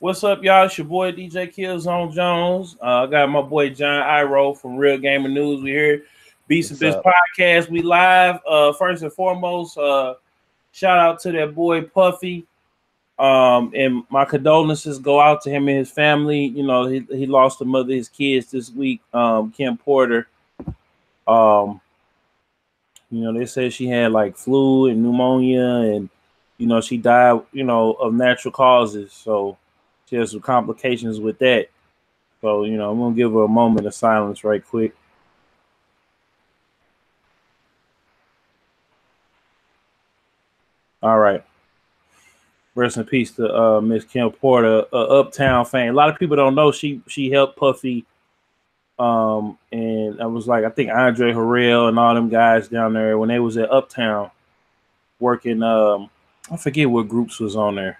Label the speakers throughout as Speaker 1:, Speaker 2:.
Speaker 1: What's up, y'all? It's your boy DJ Killzown Jones. I got my boy John Iro from Real Gamer News. We here, Beatz N Bitz Podcast. We live. First and foremost, shout out to that boy Puffy. And my condolences go out to him and his family. You know, he lost the mother of his kids this week. Kim Porter. You know, they said she had like flu and pneumonia, and you know she died. You know, of natural causes. So she has some complications with that. So, you know, I'm going to give her a moment of silence right quick. All right. Rest in peace to Miss Kim Porter, Uptown fan. A lot of people don't know she helped Puffy. And I was like, I think Andre Harrell and all them guys down there when they was at Uptown working. I forget what groups was on there,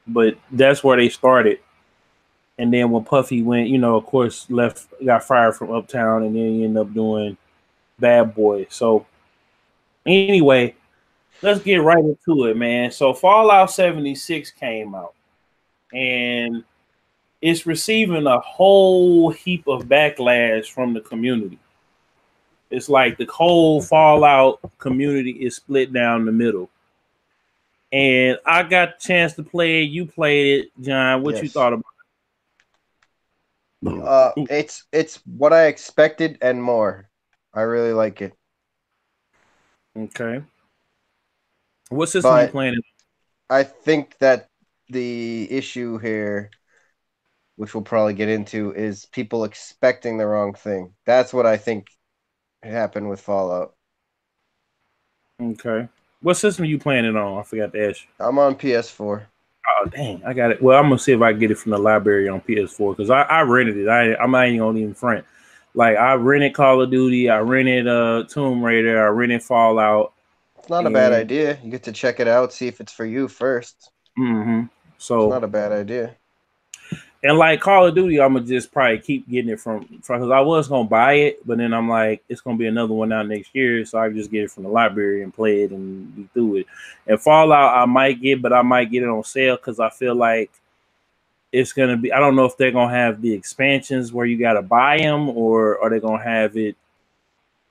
Speaker 1: but that's where they started. And then when Puffy went, you know, of course, got fired from Uptown, and then he ended up doing Bad Boy. So anyway, let's get right into it, man. So Fallout 76 came out, and it's receiving a whole heap of backlash from the community. It's like the whole Fallout community is split down the middle. And I got a chance to play it. You played it, John. What you thought about it?
Speaker 2: It's what I expected and more. I really like it.
Speaker 1: Okay. What system are you playing?
Speaker 2: I think that the issue here, which we'll probably get into, is people expecting the wrong thing. That's what I think happened with Fallout.
Speaker 1: Okay. What system are you playing it on? I forgot to ask you.
Speaker 2: I'm on PS4.
Speaker 1: Oh, dang. I got it. Well, I'm going to see if I can get it from the library on PS4 because I rented it. I'm not even going to even front. Like, I rented Call of Duty. I rented Tomb Raider. I rented Fallout.
Speaker 2: It's not a bad idea. You get to check it out, see if it's for you first.
Speaker 1: Mm-hmm. So
Speaker 2: it's not a bad idea.
Speaker 1: And like Call of Duty, I'm going to just probably keep getting it from because I was going to buy it, but then I'm like, it's going to be another one out next year, so I can just get it from the library and play it and be through it. And Fallout, I might get, but I might get it on sale because I feel like it's going to be, I don't know if they're going to have the expansions where you got to buy them or are they going to have it,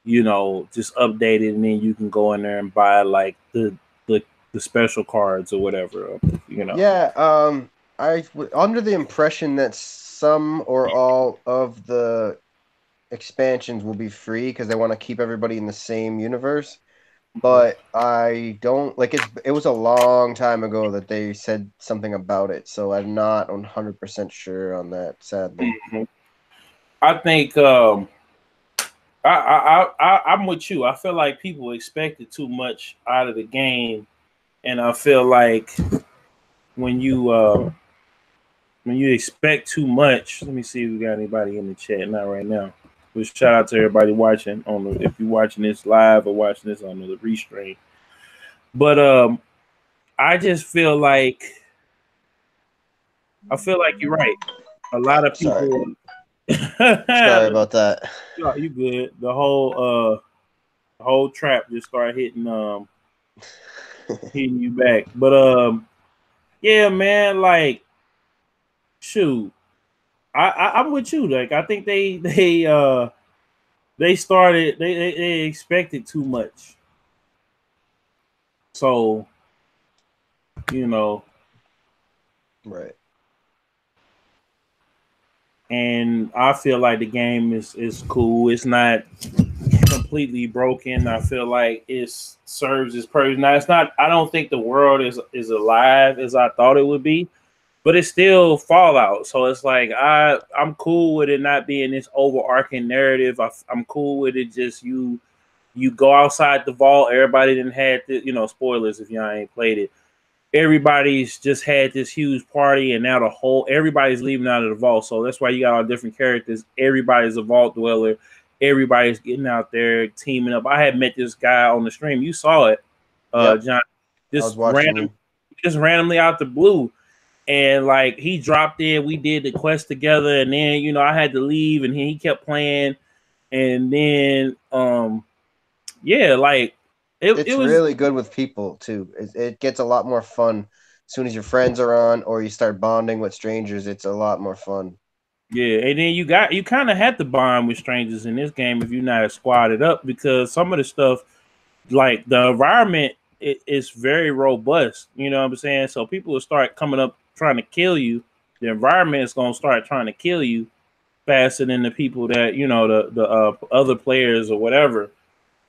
Speaker 1: you know, just updated and then you can go in there and buy like the special cards or whatever, you know.
Speaker 2: Yeah, I was under the impression that some or all of the expansions will be free because they want to keep everybody in the same universe. But I don't like it was a long time ago that they said something about it, so I'm not 100% sure on that, sadly.
Speaker 1: Mm-hmm. I think I'm with you. I feel like people expected too much out of the game, and I feel like when you expect too much, let me see if we got anybody in the chat. Not right now. But shout out to everybody watching if you're watching this live or watching this on the restream. But I just feel like you're right. A lot of people.
Speaker 2: Sorry about that.
Speaker 1: No, you good. The whole trap just started hitting you back. But yeah, man, like shoot. I'm with you. Like I think they expected too much. So, you know.
Speaker 2: Right.
Speaker 1: And I feel like the game is cool. It's not completely broken. I feel like it serves its purpose. Now it's not, I don't think the world is alive as I thought it would be. But it's still Fallout, so it's like I'm cool with it not being this overarching narrative. I'm cool with it. Just you go outside the vault. Everybody didn't had the, you know, spoilers if y'all ain't played it. Everybody's just had this huge party, and now everybody's leaving out of the vault. So that's why you got all different characters. Everybody's a vault dweller. Everybody's getting out there teaming up. I had met this guy on the stream. You saw it, John. Just randomly out the blue. And like he dropped in, we did the quest together, and then you know I had to leave, and he kept playing, and then yeah, like
Speaker 2: it was really good with people too. It gets a lot more fun soon as your friends are on or you start bonding with strangers, it's a lot more fun.
Speaker 1: Yeah, and then you kind of had to bond with strangers in this game if you're not squatted up, because some of the stuff, like the environment, is very robust. You know what I'm saying? So people will start coming up trying to kill you. The environment is gonna start trying to kill you faster than the people that the other players or whatever.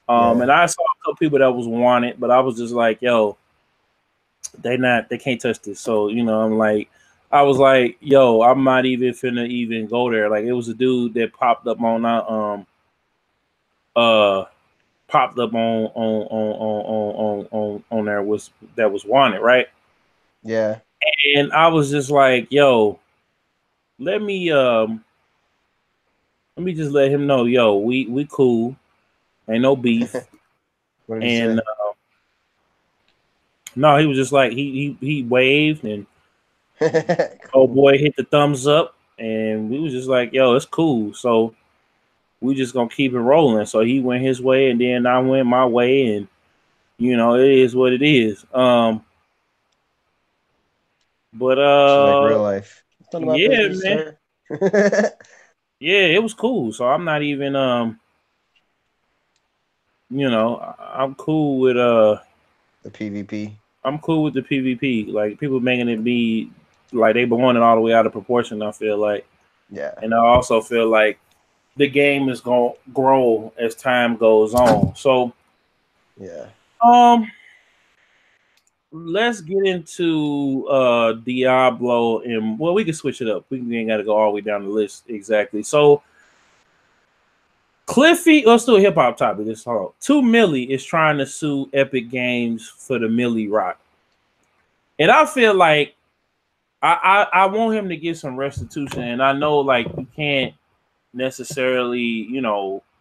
Speaker 1: And I saw a couple people that was wanted, but I was just like, yo, they can't touch this. So I was like, yo, I'm not even finna even go there. Like, it was a dude that popped up on there that was wanted, right?
Speaker 2: Yeah.
Speaker 1: And I was just like, yo, let me just let him know, yo, we cool, ain't no beef.
Speaker 2: What did he say?
Speaker 1: No, he was just like he waved and
Speaker 2: Cool.
Speaker 1: old boy hit the thumbs up, and we was just like, yo, it's cool. So we just gonna keep it rolling. So he went his way, and then I went my way, and it is what it is. But
Speaker 2: like real life. It's none of my business,
Speaker 1: man.
Speaker 2: Sir.
Speaker 1: Yeah, it was cool. So I'm not even I'm cool with
Speaker 2: the PvP.
Speaker 1: I'm cool with the PvP. Like, people making it be like they blowing it all the way out of proportion, I feel like.
Speaker 2: Yeah.
Speaker 1: And I also feel like the game is gonna grow as time goes on. So
Speaker 2: yeah.
Speaker 1: Let's get into Diablo, and we can switch it up. We ain't gotta go all the way down the list exactly. So Cliffy, let's do a hip hop topic. This hard. 2 Milli is trying to sue Epic Games for the Milli Rock. And I feel like I want him to get some restitution. And I know, like, you can't necessarily,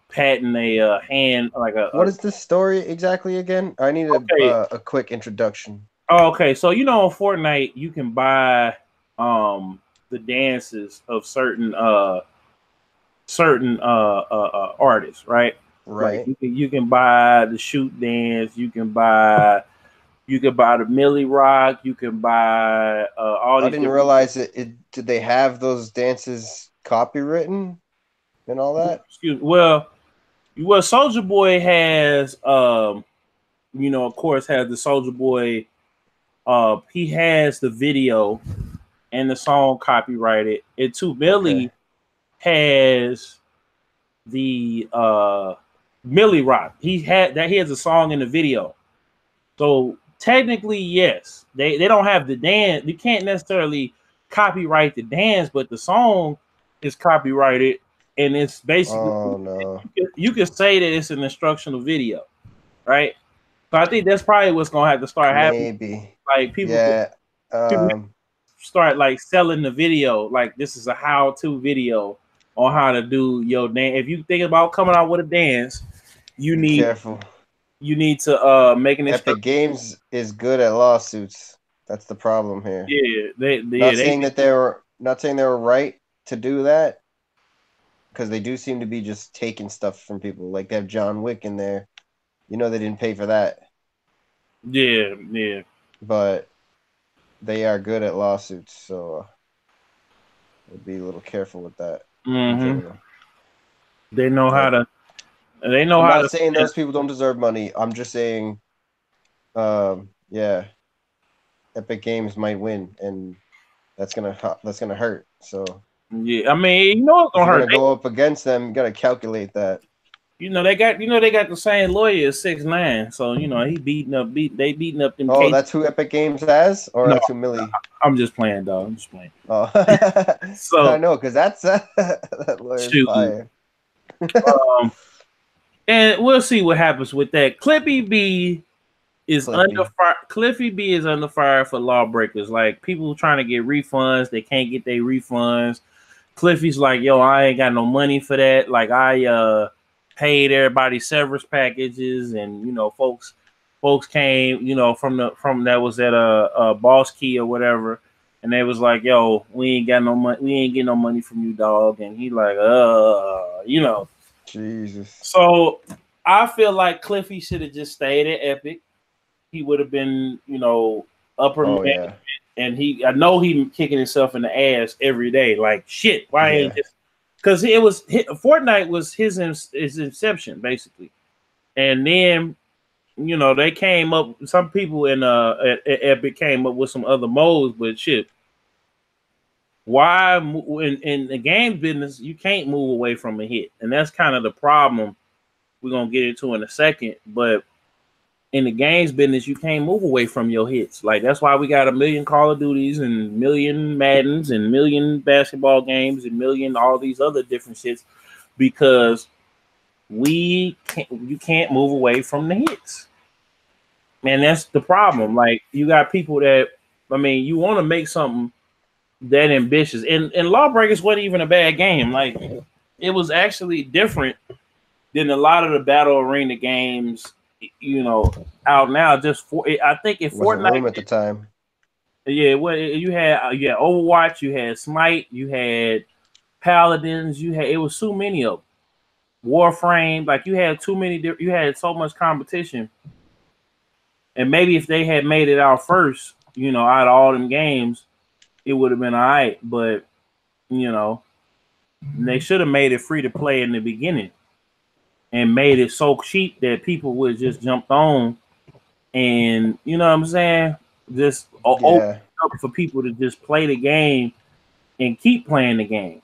Speaker 1: patent a hand like a.
Speaker 2: What is this story exactly again? I need a quick introduction.
Speaker 1: Oh, okay. So in Fortnite, you can buy the dances of certain artists, right?
Speaker 2: Right.
Speaker 1: Like, you can buy the shoot dance. You can buy the Milli Rock. You can buy all these.
Speaker 2: I didn't realize it. Did they have those dances copywritten and all that?
Speaker 1: Excuse me. Well, Soulja Boy has, of course, has the Soulja Boy. He has the video and the song copyrighted. And 2 Milli has the Milli Rock. He has a song in the video. So technically, yes, they don't have the dance. You can't necessarily copyright the dance, but the song is copyrighted, and it's basically you can say that it's an instructional video, right? So I think that's probably what's gonna have to start happening.
Speaker 2: Maybe,
Speaker 1: like, people start like selling the video, like this is a how-to video on how to do your dance. If you think about coming out with a dance, you need
Speaker 2: careful.
Speaker 1: You need to make an
Speaker 2: Epic Games is good at lawsuits. That's the problem here.
Speaker 1: Yeah,
Speaker 2: not saying they were right to do that, because they do seem to be just taking stuff from people. Like, they have John Wick in there. They didn't pay for that.
Speaker 1: Yeah.
Speaker 2: But they are good at lawsuits, so we'll be a little careful with that.
Speaker 1: Mm-hmm. They know how to. I'm
Speaker 2: not saying those people don't deserve money. I'm just saying, Epic Games might win, and that's gonna hurt. So
Speaker 1: yeah, I mean, it's gonna hurt.
Speaker 2: Go up against them. You gotta calculate that.
Speaker 1: They got the same lawyer as 6ix9ine, so he beating up them.
Speaker 2: Oh, cases. That's who Epic Games has, or that's who Milli?
Speaker 1: I'm just playing, dog. I'm just playing.
Speaker 2: Oh, so I know, because that's that lawyer's fire.
Speaker 1: And we'll see what happens with that. Cliffy B is under fire. Cliffy B is under fire for Lawbreakers. Like, people trying to get refunds, they can't get their refunds. Cliffy's like, yo, I ain't got no money for that. Like, I paid everybody severance packages, and folks came, from that was at a Boss Key or whatever, and they was like, yo, we ain't got no money, we ain't get no money from you, dog. And he like,
Speaker 2: Jesus.
Speaker 1: So I feel like Cliffy should have just stayed at Epic. He would have been, upper management. and I know he kicking himself in the ass every day. Like shit, why ain't this? Because Fortnite was his inception basically, and then they came up. Some people in at Epic came up with some other modes, but shit. Why in the game business you can't move away from a hit, and that's kind of the problem we're gonna get into in a second. But in the games business, you can't move away from your hits. Like that's why we got a million Call of Duties and million Maddens and million basketball games and million all these other different shits because you can't move away from the hits. Man, that's the problem. Like you got people that you want to make something that ambitious. And Lawbreakers wasn't even a bad game. Like it was actually different than a lot of the battle arena games, out now. I think it Fortnite
Speaker 2: room at the time.
Speaker 1: Yeah, you had Overwatch, you had Smite, you had Paladins, it was too many of them. Warframe, like you had too many. You had so much competition. And maybe if they had made it out first, out of all them games, it would have been all right, but they should have made it free to play in the beginning and made it so cheap that people would just jump on and you know what I'm saying? Just open up for people to just play the game and keep playing the game.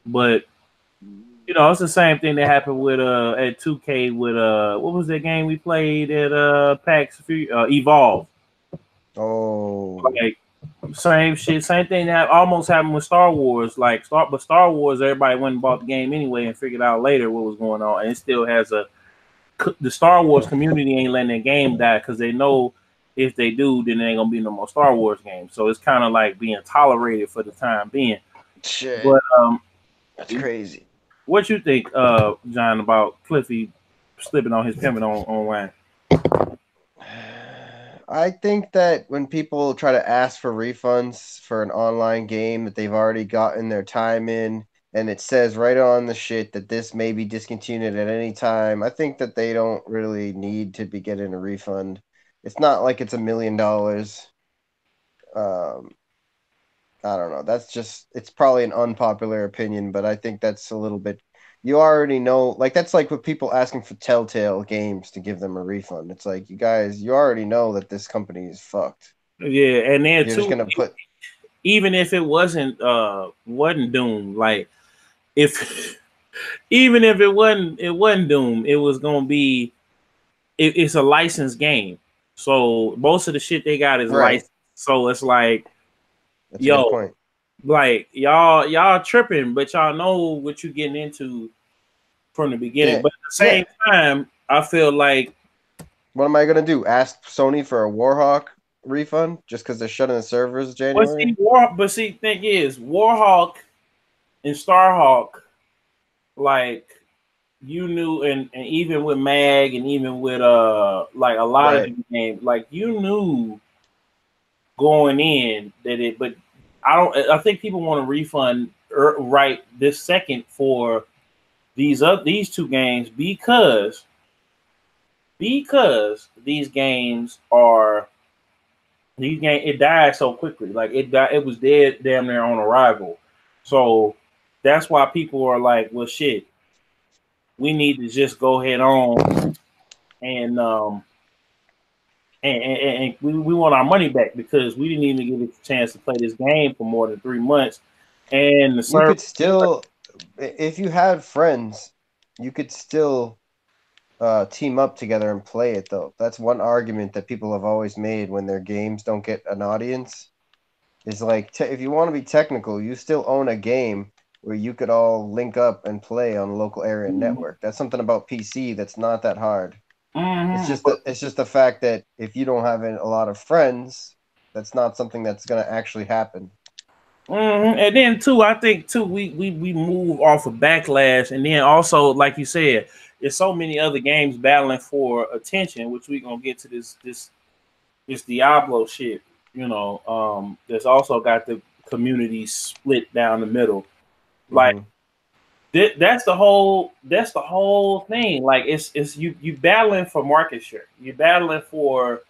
Speaker 1: But it's the same thing that happened with at 2K with what was that game we played at PAX Evolve?
Speaker 2: Oh,
Speaker 1: like same shit, same thing that almost happened with Star Wars. But Star Wars, everybody went and bought the game anyway and figured out later what was going on, and it still has the Star Wars community ain't letting their game die because they know if they do, then there ain't gonna be no more Star Wars games. So it's kind of like being tolerated for the time being.
Speaker 2: Shit.
Speaker 1: But
Speaker 2: that's crazy.
Speaker 1: What you think, John, about Cliffy slipping on his payment on wine?
Speaker 2: I think that when people try to ask for refunds for an online game that they've already gotten their time in, and it says right on the shit that this may be discontinued at any time, I think that they don't really need to be getting a refund. It's not like it's $1 million. I don't know. It's probably an unpopular opinion, but I think that's a little bit. You already know, like that's like with people asking for Telltale Games to give them a refund. It's like you already know that this company is fucked.
Speaker 1: Yeah, and then
Speaker 2: you're just gonna put,
Speaker 1: even if it wasn't Doom, like even if it wasn't Doom, it was gonna be. It's a licensed game, so most of the shit they got is licensed. So it's like,
Speaker 2: that's a good point.
Speaker 1: Like y'all tripping, but y'all know what you're getting into from the beginning. Yeah. But at the same time, I feel like,
Speaker 2: what am I gonna do? Ask Sony for a Warhawk refund just because they're shutting the servers in January?
Speaker 1: But see, thing is, Warhawk and Starhawk, like you knew, and even with Mag, and even with like a lot of games, like you knew going in that it, but. I think people want a refund right this second for these two games because these games it died so quickly. Like it was dead damn near on arrival. So that's why people are like, well shit, we need to just go ahead on and we want our money back because we didn't even get a chance to play this game for more than 3 months. And you
Speaker 2: could still, if you had friends, you could still team up together and play it, though. That's one argument that people have always made when their games don't get an audience. Is like, if you want to be technical, you still own a game where you could all link up and play on a local area network. That's something about PC that's not that hard. It's just the fact that if you don't have a lot of friends, that's not something that's going to actually happen.
Speaker 1: And then too, I think too, we move off of Backlash, and then also, like you said, there's so many other games battling for attention, which we're gonna get to this Diablo shit. That's also got the community split down the middle. Like that's the whole thing. Like it's you battling for market share. You're battling for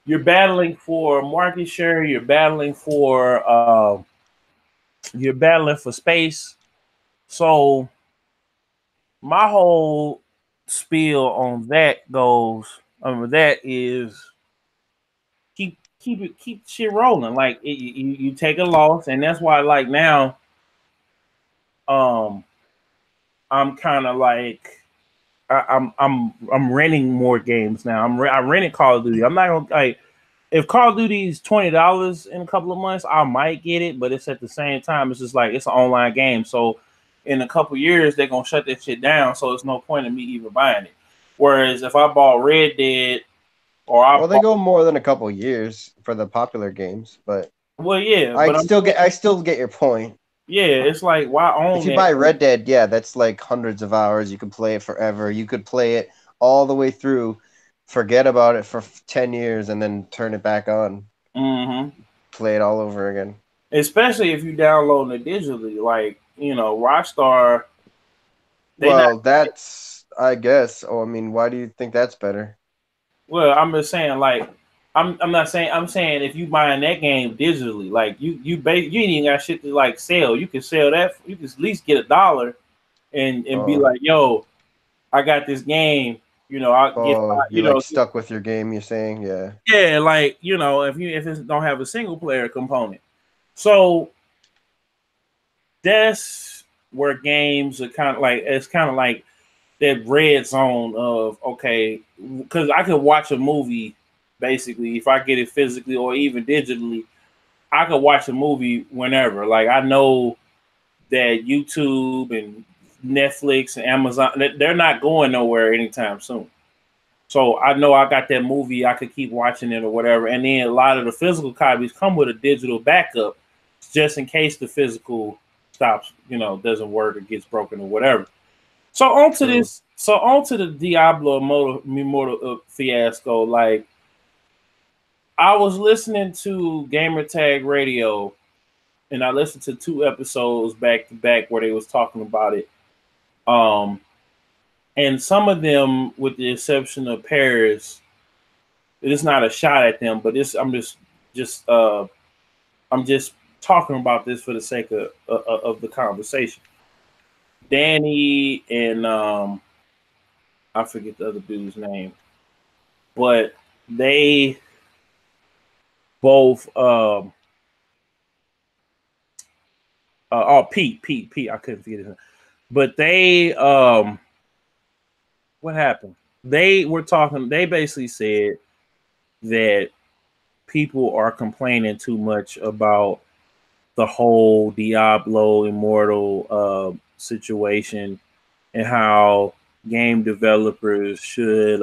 Speaker 1: you're battling for market share. You're battling for space. So my whole spiel on that that is keep shit rolling. Like you take a loss, and that's why like now, I'm kind of like I'm renting more games now. I rented Call of Duty. I'm not gonna like if Call of Duty is $20 in a couple of months, I might get it, but it's at the same time, it's just like it's an online game. So in a couple of years, they're gonna shut that shit down. So it's no point in me even buying it. Whereas if I bought Red Dead
Speaker 2: well, they go more than a couple years for the popular games, but
Speaker 1: yeah,
Speaker 2: I still get your point.
Speaker 1: Yeah, it's like why own
Speaker 2: if you buy Red Dead, yeah, that's like hundreds of hours. You can play it forever. You could play it all the way through, forget about it for 10 years, and then turn it back on.
Speaker 1: Mm-hmm.
Speaker 2: Play it all over again.
Speaker 1: Especially if you download it digitally, like Rockstar.
Speaker 2: Well, that's I guess. Oh, I mean, why do you think that's better?
Speaker 1: Well, I'm just saying, like, I'm not saying. I'm saying if you buying that game digitally, like you ain't even got shit to like sell. You can sell that. You can at least get $1 and be like, yo, I got this game. I'll get.
Speaker 2: You're like stuck with your game. You're saying, yeah.
Speaker 1: Yeah, like if it don't have a single player component, so that's where games are kind of like it's kind of like that red zone of okay, because I could watch a movie basically if I get it physically or even digitally. I could watch a movie whenever. Like I know that YouTube and Netflix and Amazon, they're not going nowhere anytime soon. So I know I got that movie, I could keep watching it or whatever. And then a lot of the physical copies come with a digital backup just in case the physical stops, doesn't work or gets broken or whatever. So onto the Diablo Immortal fiasco. Like I was listening to Gamertag Radio, and I listened to 2 episodes back to back where they was talking about it. And some of them, with the exception of Paris, it is not a shot at them, but I'm just talking about this for the sake of the conversation. Danny and I forget the other dude's name, but they both Pete, I couldn't forget his name. But they what happened? They basically said that people are complaining too much about the whole Diablo Immortal situation and how game developers should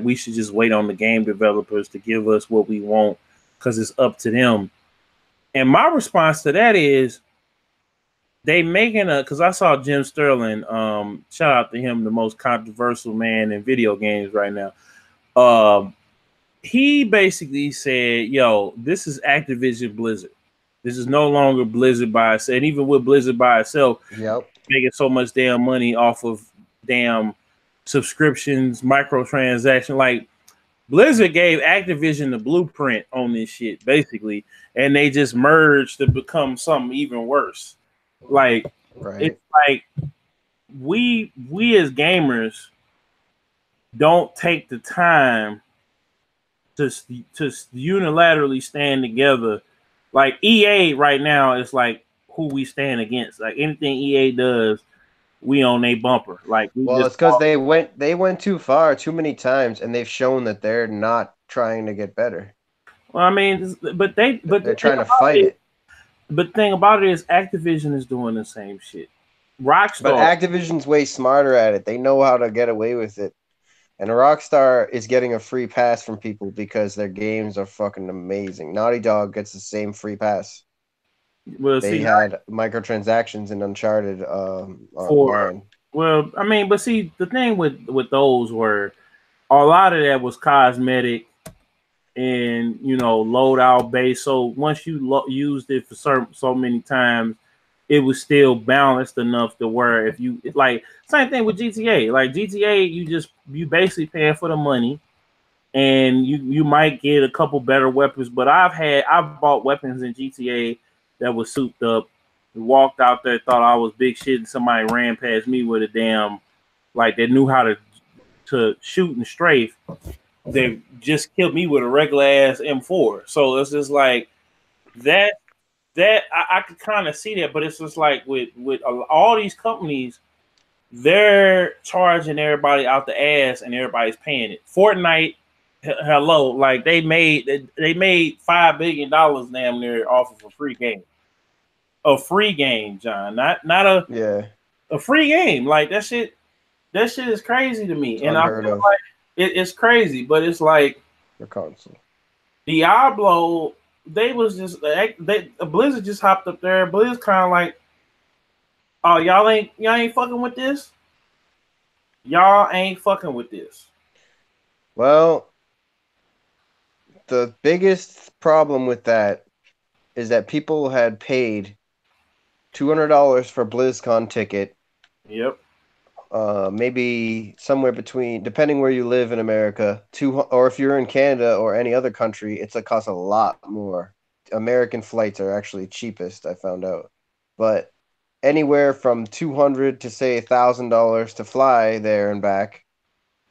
Speaker 1: we should just wait on the game developers to give us what we want because it's up to them. And my response to that is they making because I saw Jim Sterling, shout out to him, the most controversial man in video games right now. He basically said, yo, this is Activision Blizzard. This is no longer Blizzard by itself. And even with Blizzard by itself, making so much damn money off of damn subscriptions, microtransaction. Like Blizzard gave Activision the blueprint on this shit, basically, and they just merged to become something even worse. Like It's like we as gamers don't take the time to unilaterally stand together. Like EA right now is like who we stand against. Like anything EA does, we on a bumper. Like
Speaker 2: it's because they went too far too many times, and they've shown that they're not trying to get better.
Speaker 1: Well, I mean, but they're
Speaker 2: trying to fight it.
Speaker 1: But the thing about it is Activision is doing the same shit. Rockstar.
Speaker 2: But Activision's way smarter at it. They know how to get away with it. And Rockstar is getting a free pass from people because their games are fucking amazing. Naughty Dog gets the same free pass.
Speaker 1: Well,
Speaker 2: they had microtransactions in Uncharted online.
Speaker 1: Well, I mean, but see, the thing with those were a lot of that was cosmetic and loadout based. So once you used it for so many times, it was still balanced enough to where if you like same thing with GTA. Like GTA, you basically paying for the money, and you might get a couple better weapons. But I've bought weapons in GTA that was souped up, walked out there, thought I was big shit, and somebody ran past me with a damn, like, they knew how to shoot and strafe. They just killed me with a regular ass M4. So it's just like that. I could kind of see that, but it's just like with all these companies, they're charging everybody out the ass, and everybody's paying it. Fortnite, hello, like they made $5 billion damn near off of a free game. A free game, John, not a free game. Like that shit is crazy to me, and I feel like it's crazy, but it's like
Speaker 2: the console.
Speaker 1: Diablo, they Blizzard just hopped up there. Blizzard kind of like, oh, y'all ain't fucking with this. Y'all ain't fucking with this.
Speaker 2: Well, the biggest problem with that is that people had paid $200 for BlizzCon ticket.
Speaker 1: Yep.
Speaker 2: Maybe somewhere between, depending where you live in America, or if you're in Canada or any other country, it costs a lot more. American flights are actually cheapest, I found out. But anywhere from $200 to say $1,000 to fly there and back.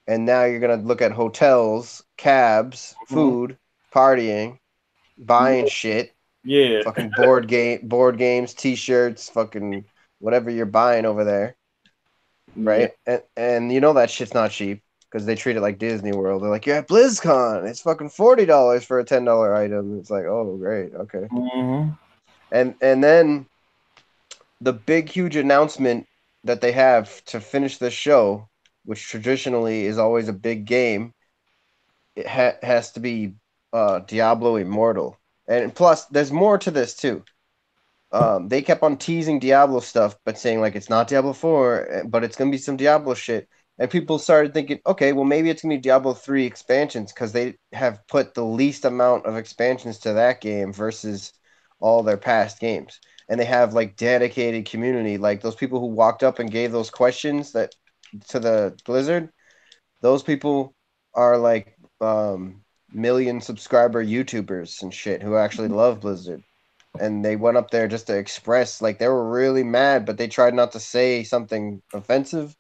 Speaker 2: And now you're gonna look at hotels, cabs, food, partying, buying shit.
Speaker 1: Yeah.
Speaker 2: Fucking board games, t-shirts, fucking whatever you're buying over there. Right? Yeah. And you know that shit's not cheap because they treat it like Disney World. They're like, you're at BlizzCon. It's fucking $40 for a $10 item. It's like, oh, great. Okay.
Speaker 1: Mm-hmm.
Speaker 2: And then the big, huge announcement that they have to finish the show, which traditionally is always a big game, it has to be Diablo Immortal. And plus, there's more to this, too. They kept on teasing Diablo stuff, but saying, like, it's not Diablo 4, but it's going to be some Diablo shit. And people started thinking, okay, well, maybe it's going to be Diablo 3 expansions, because they have put the least amount of expansions to that game versus all their past games. And they have, like, dedicated community. Like, those people who walked up and gave those questions to the Blizzard, those people are, like, million subscriber YouTubers and shit who actually love Blizzard. And they went up there just to express, like, they were really mad, but they tried not to say something offensive.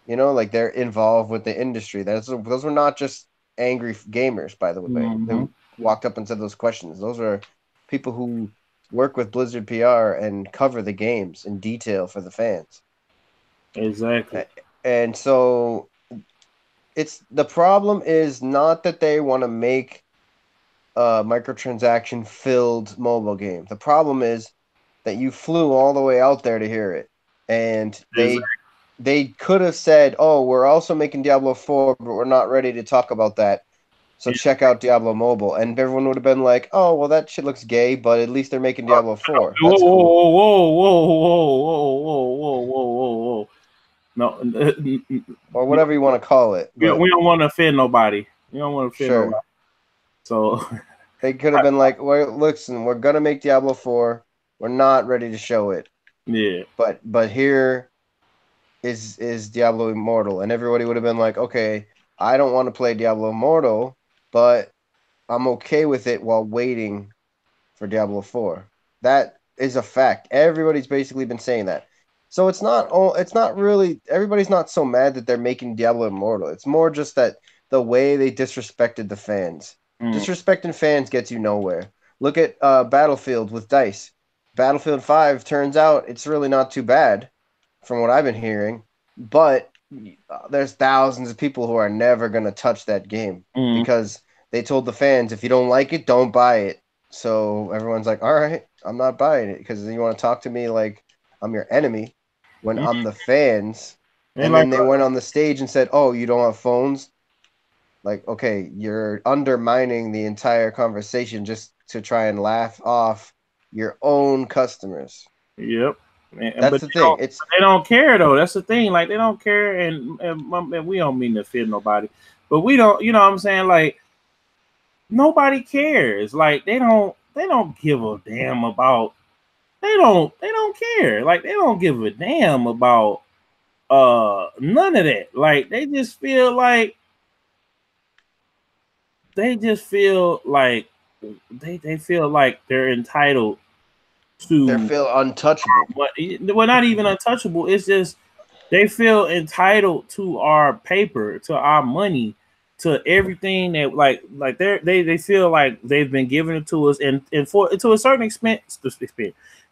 Speaker 2: You know, like, they're involved with the industry. Those were not just angry gamers, by the way, who walked up and said those questions. Those are people who work with Blizzard PR and cover the games in detail for the fans.
Speaker 1: Exactly.
Speaker 2: And so the problem is not that they want to make microtransaction filled mobile game. The problem is that you flew all the way out there to hear it, and they could have said, oh, we're also making Diablo 4, but we're not ready to talk about that, so check out Diablo Mobile. And everyone would have been like, oh, well, that shit looks gay, but at least they're making Diablo 4. That's cool.
Speaker 1: Whoa. No,
Speaker 2: or whatever you want to call it.
Speaker 1: We don't want to offend nobody. We don't want to offend nobody. So
Speaker 2: they could have been like, well, listen, we're going to make Diablo 4. We're not ready to show it.
Speaker 1: Yeah.
Speaker 2: But here is Diablo Immortal. And everybody would have been like, okay, I don't want to play Diablo Immortal, but I'm okay with it while waiting for Diablo 4. That is a fact. Everybody's basically been saying that. So it's not really, everybody's not so mad that they're making Diablo Immortal. It's more just that the way they disrespected the fans. Disrespecting fans gets you nowhere. Look at Battlefield with DICE. Battlefield 5 turns out it's really not too bad from what I've been hearing, but there's thousands of people who are never going to touch that game because they told the fans, if you don't like it, don't buy it. So everyone's like, all right, I'm not buying it because you want to talk to me like I'm your enemy when I'm the fans. And then they went on the stage and said, oh, you don't have phones? Like, okay, you're undermining the entire conversation just to try and laugh off your own customers.
Speaker 1: Yep.
Speaker 2: That's the thing.
Speaker 1: They don't care, though. That's the thing. Like, they don't care, and we don't mean to offend nobody. But we don't, you know what I'm saying? Like, nobody cares. Like, they don't give a damn about, they don't care. Like, they don't give a damn about none of that. Like, they just feel like they just feel like they feel like they're entitled
Speaker 2: They
Speaker 1: to
Speaker 2: feel untouchable.
Speaker 1: well, not even untouchable. It's just they feel entitled to our paper, to our money, to everything that like they feel like they've been giving it to us, and for to a certain extent,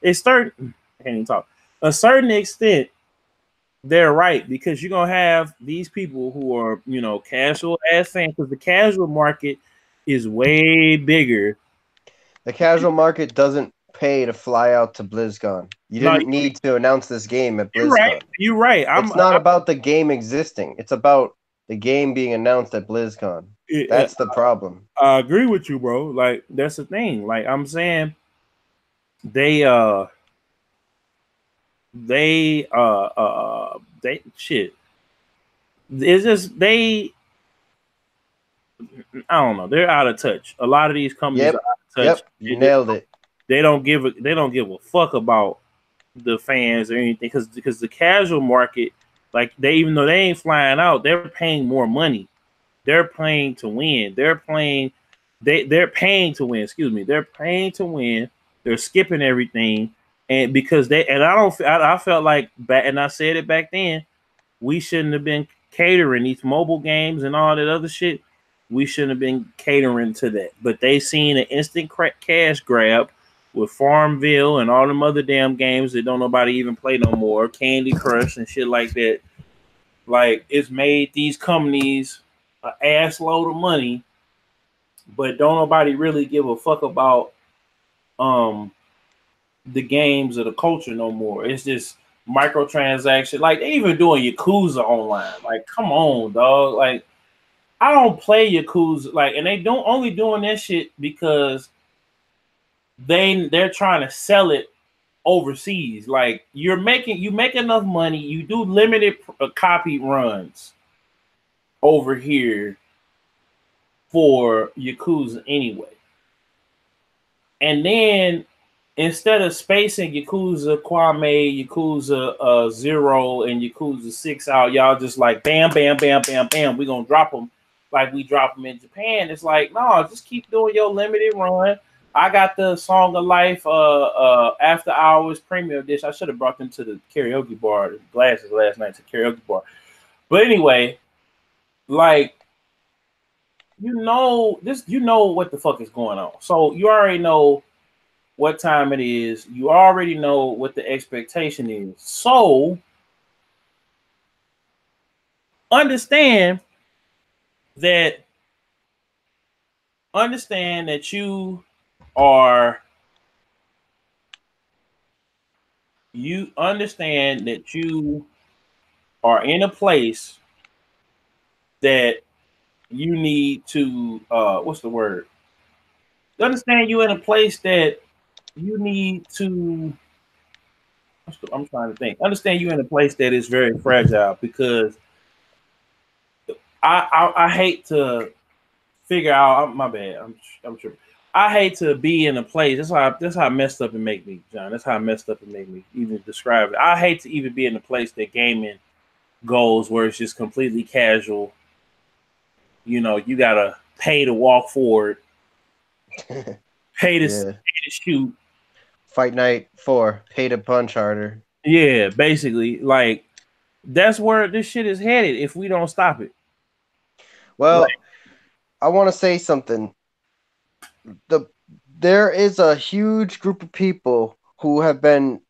Speaker 1: a certain I can't even talk. A certain extent, they're right because you're gonna have these people who are casual ass fans because the casual market is way bigger.
Speaker 2: The casual market doesn't pay to fly out to BlizzCon. You
Speaker 1: No,
Speaker 2: didn't need to announce this game at
Speaker 1: you're right.
Speaker 2: BlizzCon.
Speaker 1: You're right.
Speaker 2: It's not about the game existing. It's about the game being announced at BlizzCon. That's the problem.
Speaker 1: I agree with you, bro. Like that's the thing. Like I'm saying, they they shit. It's just they. I don't know. They're out of touch. A lot of these companies are out of touch.
Speaker 2: Yep, you nailed it.
Speaker 1: They don't give a fuck about the fans or anything because the casual market, like even though they ain't flying out, they're paying more money. They're playing to win. They're paying to win. Excuse me. They're paying to win. They're skipping everything, and because I felt like back, and I said it back then, we shouldn't have been catering these mobile games and all that other shit. We shouldn't have been catering to that. But they seen an instant cash grab with Farmville and all them other damn games that don't nobody even play no more, Candy Crush and shit like that. Like it's made these companies an ass load of money, but don't nobody really give a fuck about the games or the culture no more. It's just microtransaction. Like they even doing Yakuza online. Like, come on, dog. Like, I don't play Yakuza. Like, and they don't only doing that shit because they're trying to sell it overseas. Like, you make enough money. You do limited copy runs over here for Yakuza anyway. And then instead of spacing Yakuza Kwame, Yakuza 0, and Yakuza 6 out, y'all just like bam, bam, bam, bam, bam. We're going to drop them like we drop them in Japan. It's like, no, just keep doing your limited run. I got the Song of Life After Hours Premium Edition. I should have brought them to the karaoke bar, the glasses last night to karaoke bar. But anyway, like, you know what the fuck is going on. So you already know what time it is. You already know what the expectation is. So understand that you are in a place that you need to what's the word? Understand you in a place that you need to. I'm trying to think. Understand you in a place that is very fragile because I hate to figure out. My bad. I'm sure. I hate to be in a place. That's how messed up it make me, John. That's how messed up it make me even describe it. I hate to even be in a place that gaming goes where it's just completely casual. You know, you gotta pay to walk forward, pay to shoot.
Speaker 2: Fight Night 4, pay to punch harder.
Speaker 1: Yeah, basically, like that's where this shit is headed if we don't stop it.
Speaker 2: Well, I want to say something. There is a huge group of people who have been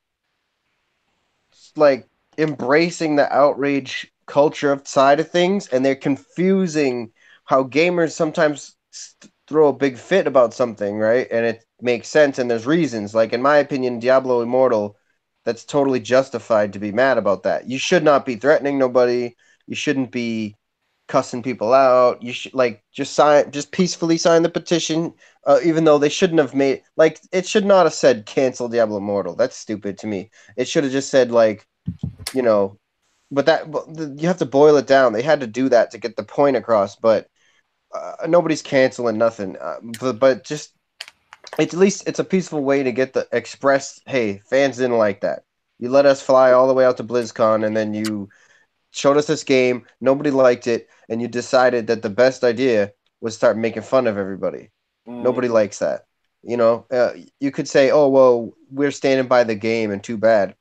Speaker 2: like embracing the outrage culture side of things, and they're confusing how gamers sometimes throw a big fit about something, right? And it makes sense, and there's reasons. Like, in my opinion, Diablo Immortal, that's totally justified to be mad about that. You should not be threatening nobody. You shouldn't be cussing people out. You should just peacefully sign the petition, even though they shouldn't have made it should not have said cancel Diablo Immortal. That's stupid to me. It should have just said but you have to boil it down. They had to do that to get the point across, but nobody's canceling nothing. But just at least it's a peaceful way to get the express. Hey, fans didn't like that. You let us fly all the way out to BlizzCon, and then you showed us this game. Nobody liked it, and you decided that the best idea was start making fun of everybody. Nobody
Speaker 1: Mm.
Speaker 2: likes that. You could say, "Oh, well, we're standing by the game, and too bad."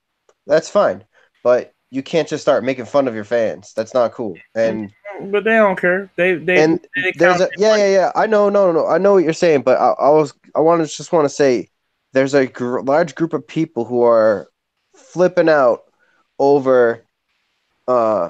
Speaker 2: That's fine, but you can't just start making fun of your fans. That's not cool.
Speaker 1: But they don't care.
Speaker 2: And
Speaker 1: They
Speaker 2: there's
Speaker 1: count
Speaker 2: a
Speaker 1: their money.
Speaker 2: yeah. I know, no. I know what you're saying, but I want to say there's a large group of people who are flipping out over uh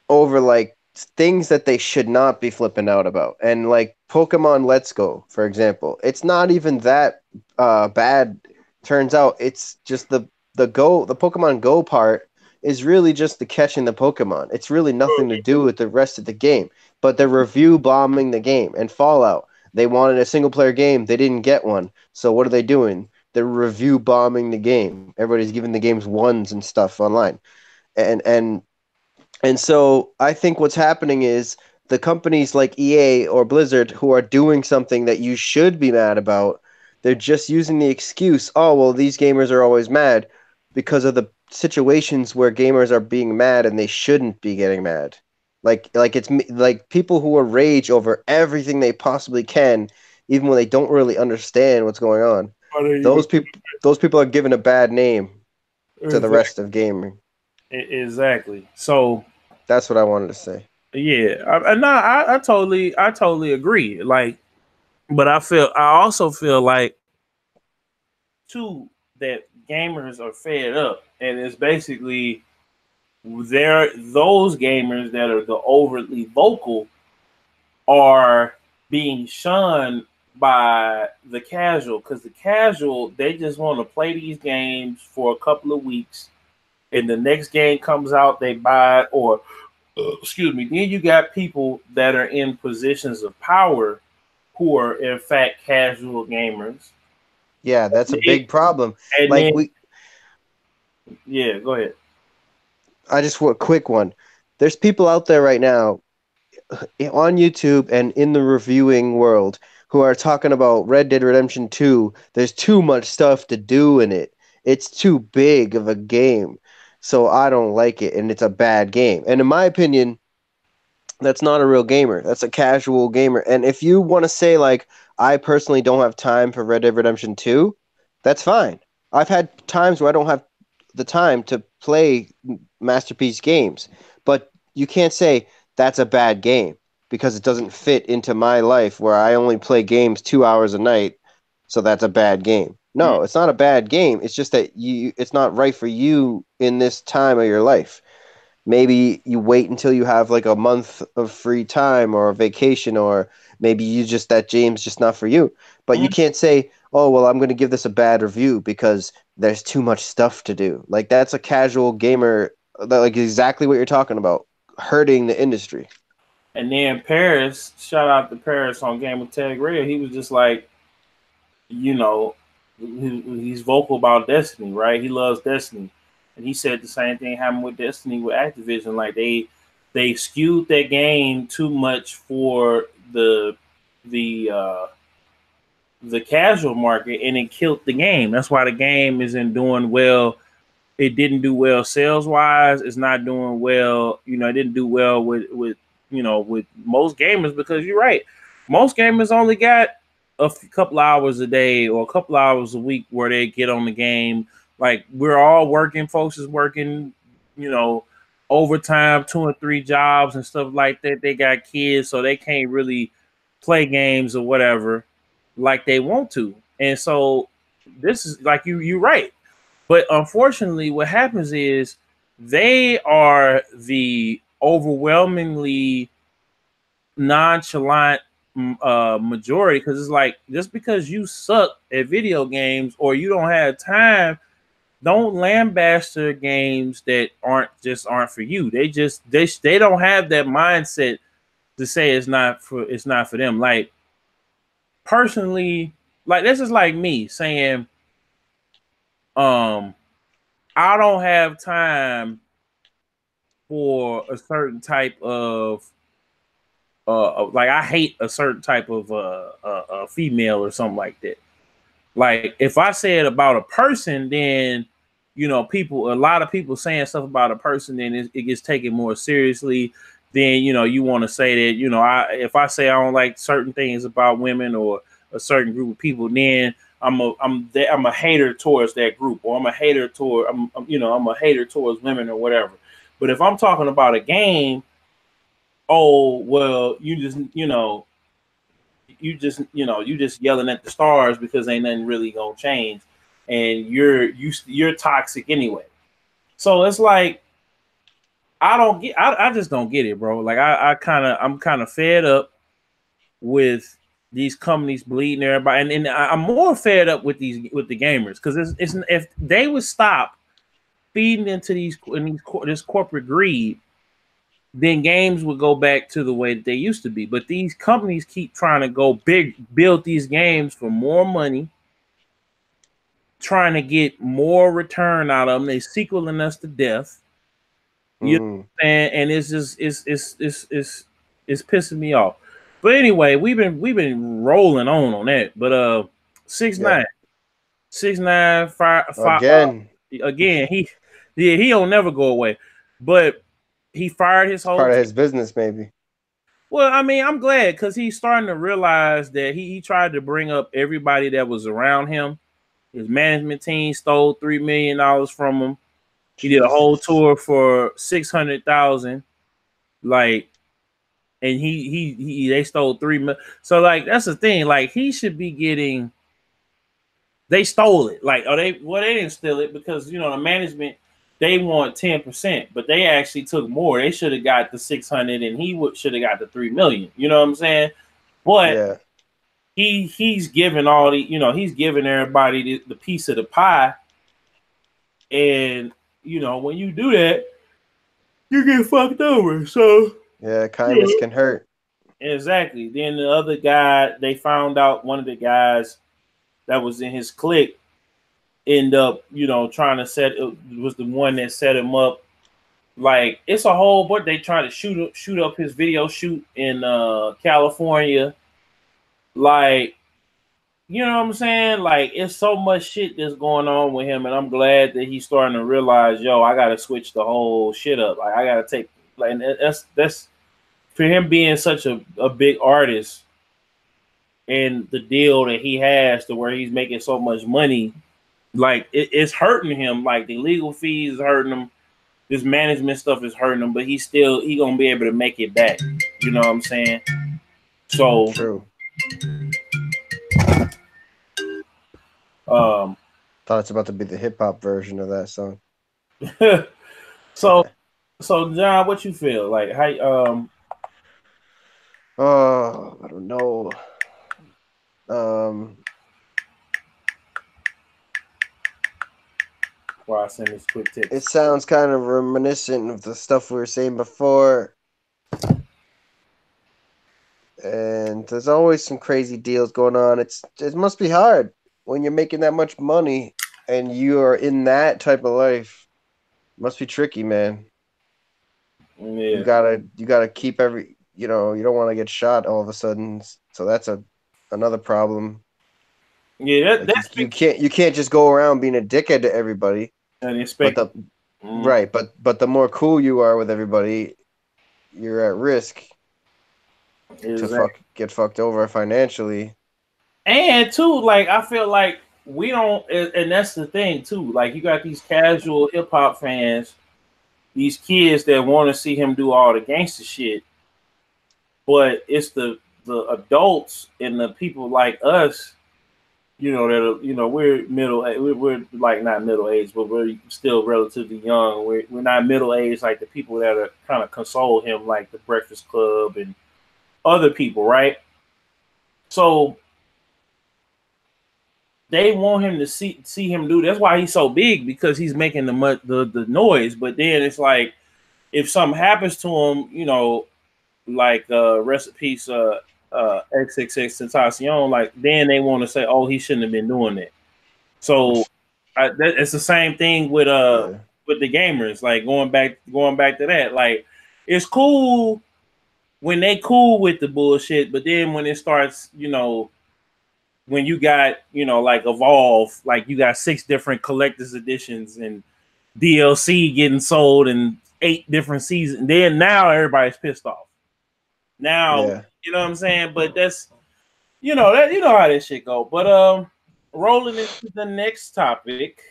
Speaker 2: like things that they should not be flipping out about. And like Pokemon Let's Go, for example, it's not even that bad. Turns out it's just the Pokemon Go part is really just the catching the Pokemon. It's really nothing to do with the rest of the game. But they're review bombing the game. And Fallout, they wanted a single player game, they didn't get one. So what are they doing? They're review bombing the game. Everybody's giving the games ones and stuff online. And so I think what's happening is the companies like EA or Blizzard who are doing something that you should be mad about, they're just using the excuse, oh, well, these gamers are always mad because of the situations where gamers are being mad and they shouldn't be getting mad. Like it's like people who are rage over everything they possibly can, even when they don't really understand what's going on.
Speaker 1: Are they even
Speaker 2: Those people are given a bad name to the rest of gaming.
Speaker 1: exactly? So
Speaker 2: That's what I wanted to say.
Speaker 1: yeah, I totally agree. Like, but I also feel like too that gamers are fed up, and it's basically those gamers that are the overtly vocal are being shunned by the casual, because the casual, they just want to play these games for a couple of weeks, and the next game comes out, they buy it, or excuse me. Then you got people that are in positions of power who are in fact casual gamers.
Speaker 2: Yeah, that's a big problem.
Speaker 1: And
Speaker 2: Like
Speaker 1: then
Speaker 2: we
Speaker 1: yeah, go ahead.
Speaker 2: I just want a quick one. There's people out there right now on YouTube and in the reviewing world who are talking about Red Dead Redemption 2. There's too much stuff to do in it. It's too big of a game. So I don't like it and it's a bad game. And in my opinion, that's not a real gamer. That's a casual gamer. And if you want to say like I personally don't have time for Red Dead Redemption 2, that's fine. I've had times where I don't have the time to play masterpiece games, but you can't say that's a bad game because it doesn't fit into my life where I only play games 2 hours a night, so that's a bad game.
Speaker 1: Mm.
Speaker 2: No, it's not a bad game. It's just that it's not right for you in this time of your life. Maybe you wait until you have like a month of free time or a vacation, or maybe you just that game's just not for you. But you
Speaker 1: Mm.
Speaker 2: can't say, "Oh, well, I'm going to give this a bad review because there's too much stuff to do." Like that's a casual gamer, like exactly what you're talking about, hurting the industry.
Speaker 1: And then Paris, shout out to Paris on Game of Tag Radio. He was just like, you know, he's vocal about Destiny, right? He loves Destiny, and he said the same thing happened with Destiny with Activision. Like they skewed that game too much for the the casual market, and it killed the game. That's why the game isn't doing well. It didn't do well sales wise. It's not doing well. You know, it didn't do well with with most gamers, because you're right. Most gamers only got couple hours a day or a couple hours a week where they get on the game. Like we're all working. Folks is working, overtime, 2 and 3 jobs and stuff like that. They got kids, so they can't really play games or whatever like they want to. And so this is like you're right. But unfortunately, what happens is they are the overwhelmingly nonchalant majority, because it's like, just because you suck at video games or you don't have time, don't lambaste their games that aren't for you. They don't have that mindset to say it's not for them. Like personally, like this is like me saying, I don't have time for a certain type of like I hate a certain type of female or something like that. Like if I say it about a person, then a lot of people saying stuff about a person, then it gets taken more seriously. then you want to say that if I say I don't like certain things about women or a certain group of people, then I'm a hater towards that group, or I'm a hater towards women or whatever. But if I'm talking about a game, oh well, you just yelling at the stars because ain't nothing really gonna change, and you're toxic anyway. So it's like I just don't get it, bro. Like I'm kind of fed up with these companies bleeding everybody, and I'm more fed up with the gamers, because it's if they would stop feeding into this corporate greed, then games would go back to the way that they used to be. But these companies keep trying to go big, build these games for more money, trying to get more return out of them. They sequeling us to death. You know what I'm saying? And it's just it's pissing me off. But anyway, we've been rolling on that. But 6ix9ine, 6ix9ine, fire again. He don't never go away. But he fired his whole
Speaker 2: part of his business, maybe.
Speaker 1: Well, I mean, I'm glad, because he's starting to realize that he tried to bring up everybody that was around him. His management team stole $3 million from him. He did a whole tour for $600,000, like, and they stole $3 million. So like, that's the thing. Like, he should be getting. They stole it. Like, they didn't steal it, because the management, they want 10%, but they actually took more. They should have got the 600, and he should have got the 3 million. You know what I'm saying? But he's giving all the, he's giving everybody the piece of the pie, and when you do that, you get fucked over. So
Speaker 2: kindness can hurt.
Speaker 1: Exactly. Then the other guy, they found out one of the guys that was in his clique end up, trying to was the one that set him up. Like, it's a whole, but they try to shoot up his video shoot in California. Like, you know what I'm saying? Like, it's so much shit that's going on with him, and I'm glad that he's starting to realize, I gotta switch the whole shit up. Like, I gotta take, like, that's for him being such a big artist, and the deal that he has to where he's making so much money. Like, it's hurting him. Like, the legal fees is hurting him. This management stuff is hurting him, but he gonna be able to make it back. You know what I'm saying? So
Speaker 2: true.
Speaker 1: Thought
Speaker 2: it's about to be the hip hop version of that song.
Speaker 1: So John, what you feel like? How
Speaker 2: I don't know.
Speaker 1: Why I send this quick text?
Speaker 2: It sounds kind of reminiscent of the stuff we were saying before. And there's always some crazy deals going on. It must be hard when you're making that much money and you are in that type of life. It must be tricky, man.
Speaker 1: Yeah.
Speaker 2: You gotta keep you don't want to get shot all of a sudden. So that's another problem.
Speaker 1: Yeah,
Speaker 2: you can't just go around being a dickhead to everybody.
Speaker 1: And expect
Speaker 2: right, but the more cool you are with everybody, you're at risk to get fucked over financially.
Speaker 1: And too, like, I feel like we don't, and that's the thing too. Like, you got these casual hip hop fans, these kids that want to see him do all the gangster shit, but it's the adults and the people like us, that are, we're we're like not middle aged, but we're still relatively young. We're not middle aged like the people that are kind of console him, like the Breakfast Club and other people, right? So they want him to see him do. That's why he's so big, because he's making the noise. But then it's like, if something happens to him, like rest in peace, XXXTentacion, like, then they want to say, oh, he shouldn't have been doing that. So it's the same thing with the gamers. Like, going back to that, like, it's cool when they cool with the bullshit, but then when it starts, when you got, like Evolve, like you got 6 different collector's editions and DLC getting sold and 8 different seasons. Then now everybody's pissed off. Now,
Speaker 2: Yeah.
Speaker 1: you know what I'm saying? But that's that how this shit go. But rolling into the next topic.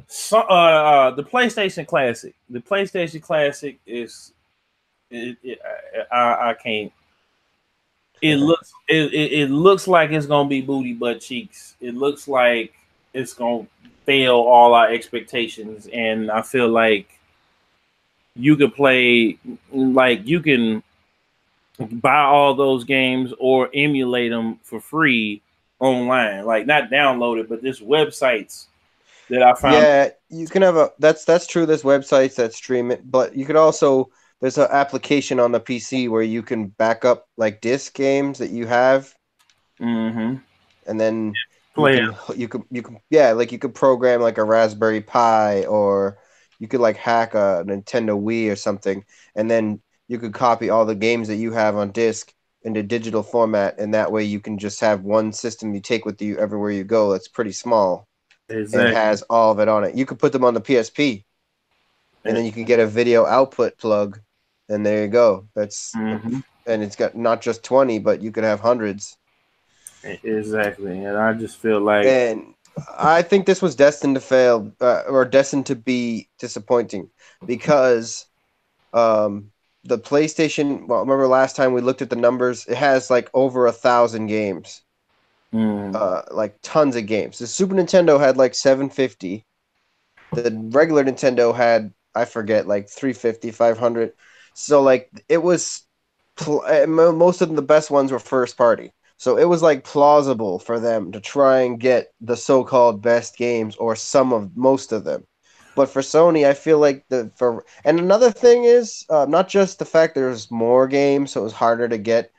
Speaker 1: So, the PlayStation Classic. The PlayStation Classic is I can't. It looks like it's gonna be booty butt cheeks. It looks like it's gonna fail all our expectations, and I feel like you could play, like you can buy all those games or emulate them for free online, like not download it, but there's websites that I found.
Speaker 2: Yeah, you can have that's true. There's websites that stream it, but you could also there's an application on the PC where you can back up like disc games that you have,
Speaker 1: Mm-hmm.
Speaker 2: and then
Speaker 1: Play
Speaker 2: you could program like a Raspberry Pi, or you could like hack a Nintendo Wii or something, and then you could copy all the games that you have on disc into digital format, and that way you can just have one system you take with you everywhere you go. That's pretty small.
Speaker 1: Exactly.
Speaker 2: And it has all of it on it. You could put them on the PSP, and then you can get a video output plug, and there you go. That's
Speaker 1: Mm-hmm.
Speaker 2: And it's got not just 20, but you could have hundreds.
Speaker 1: Exactly, and I just feel like,
Speaker 2: and I think this was destined to fail, or destined to be disappointing, because the PlayStation. Well, remember last time we looked at the numbers? It has like over 1,000 games. Like tons of games. The Super Nintendo had like 750. The regular Nintendo had, I forget, like 350, 500. So like it was most of the best ones were first party. So it was like plausible for them to try and get the so-called best games, or most of them. But for Sony, I feel like and another thing is not just the fact there's more games, so it was harder to get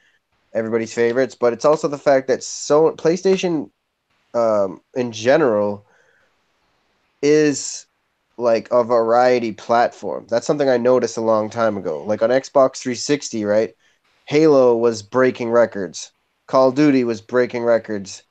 Speaker 2: everybody's favorites, but it's also the fact that PlayStation in general is like a variety platform. That's something I noticed a long time ago. Like on Xbox 360, right? Halo was breaking records. Call of Duty was breaking records.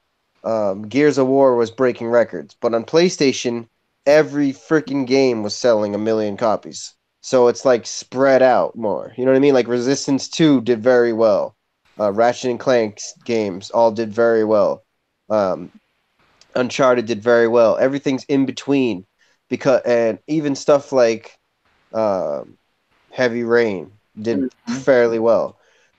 Speaker 2: Gears of War was breaking records. But on PlayStation, every freaking game was selling 1 million copies. So it's like spread out more. You know what I mean? Like Resistance 2 did very well. Ratchet and Clank games all did very well. Uncharted did very well. Everything's in between, and even stuff like Heavy Rain did fairly well.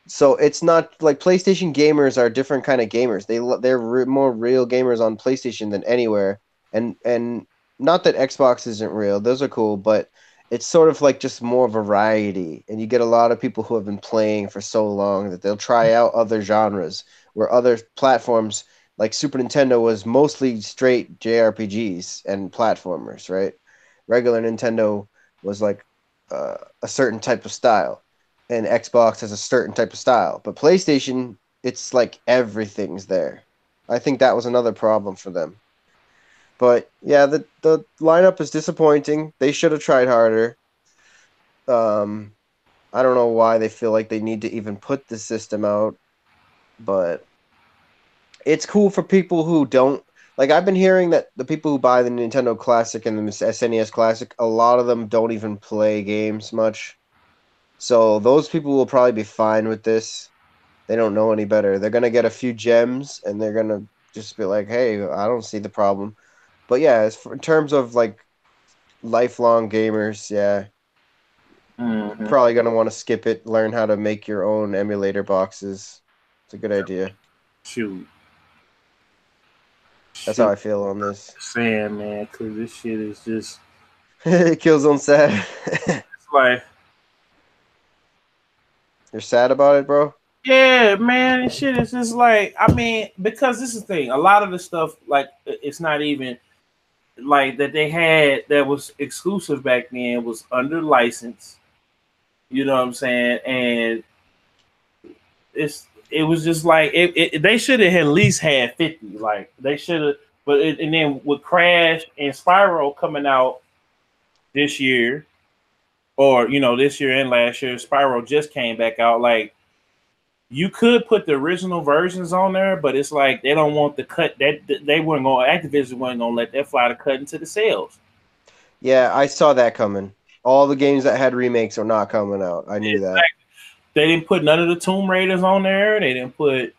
Speaker 2: So it's not like PlayStation gamers are different kind of gamers. They're more real gamers on PlayStation than anywhere. And not that Xbox isn't real; those are cool, but it's sort of like just more variety, and you get a lot of people who have been playing for so long that they'll try out other genres, where other platforms like Super Nintendo was mostly straight JRPGs and platformers, right? Regular Nintendo was like a certain type of style, and Xbox has a certain type of style. But PlayStation, it's like everything's there. I think that was another problem for them. But yeah, the lineup is disappointing. They should have tried harder. I don't know why they feel like they need to even put the system out, but it's cool for people who don't like. I've been hearing that the people who buy the Nintendo Classic and the SNES Classic, a lot of them don't even play games much. So those people will probably be fine with this. They don't know any better. They're gonna get a few gems, and they're gonna just be like, "Hey, I don't see the problem." But yeah, in terms of like lifelong gamers, yeah, probably gonna want to skip it. Learn how to make your own emulator boxes. It's a good idea.
Speaker 1: Shoot.
Speaker 2: That's how I feel on this.
Speaker 1: Saying, man, because this shit is just
Speaker 2: Killzone sad.
Speaker 1: it's like,
Speaker 2: you're sad about it, bro?
Speaker 1: yeah, man, this shit is just like, I mean, because this is the thing. A lot of the stuff, like, it's not even like that they had that was exclusive back then was under license. You know what I'm saying? And it was just like they should have at least had 50. Like they should have, but and then with Crash and Spyro coming out this year, or this year and last year, Spyro just came back out. Like you could put the original versions on there, but it's like they don't want the cut that they weren't going. Activision wasn't going to let that fly to cut into the sales.
Speaker 2: Yeah, I saw that coming. all the games that had remakes are not coming out. I knew that.
Speaker 1: They didn't put none of the Tomb Raiders on there. They didn't put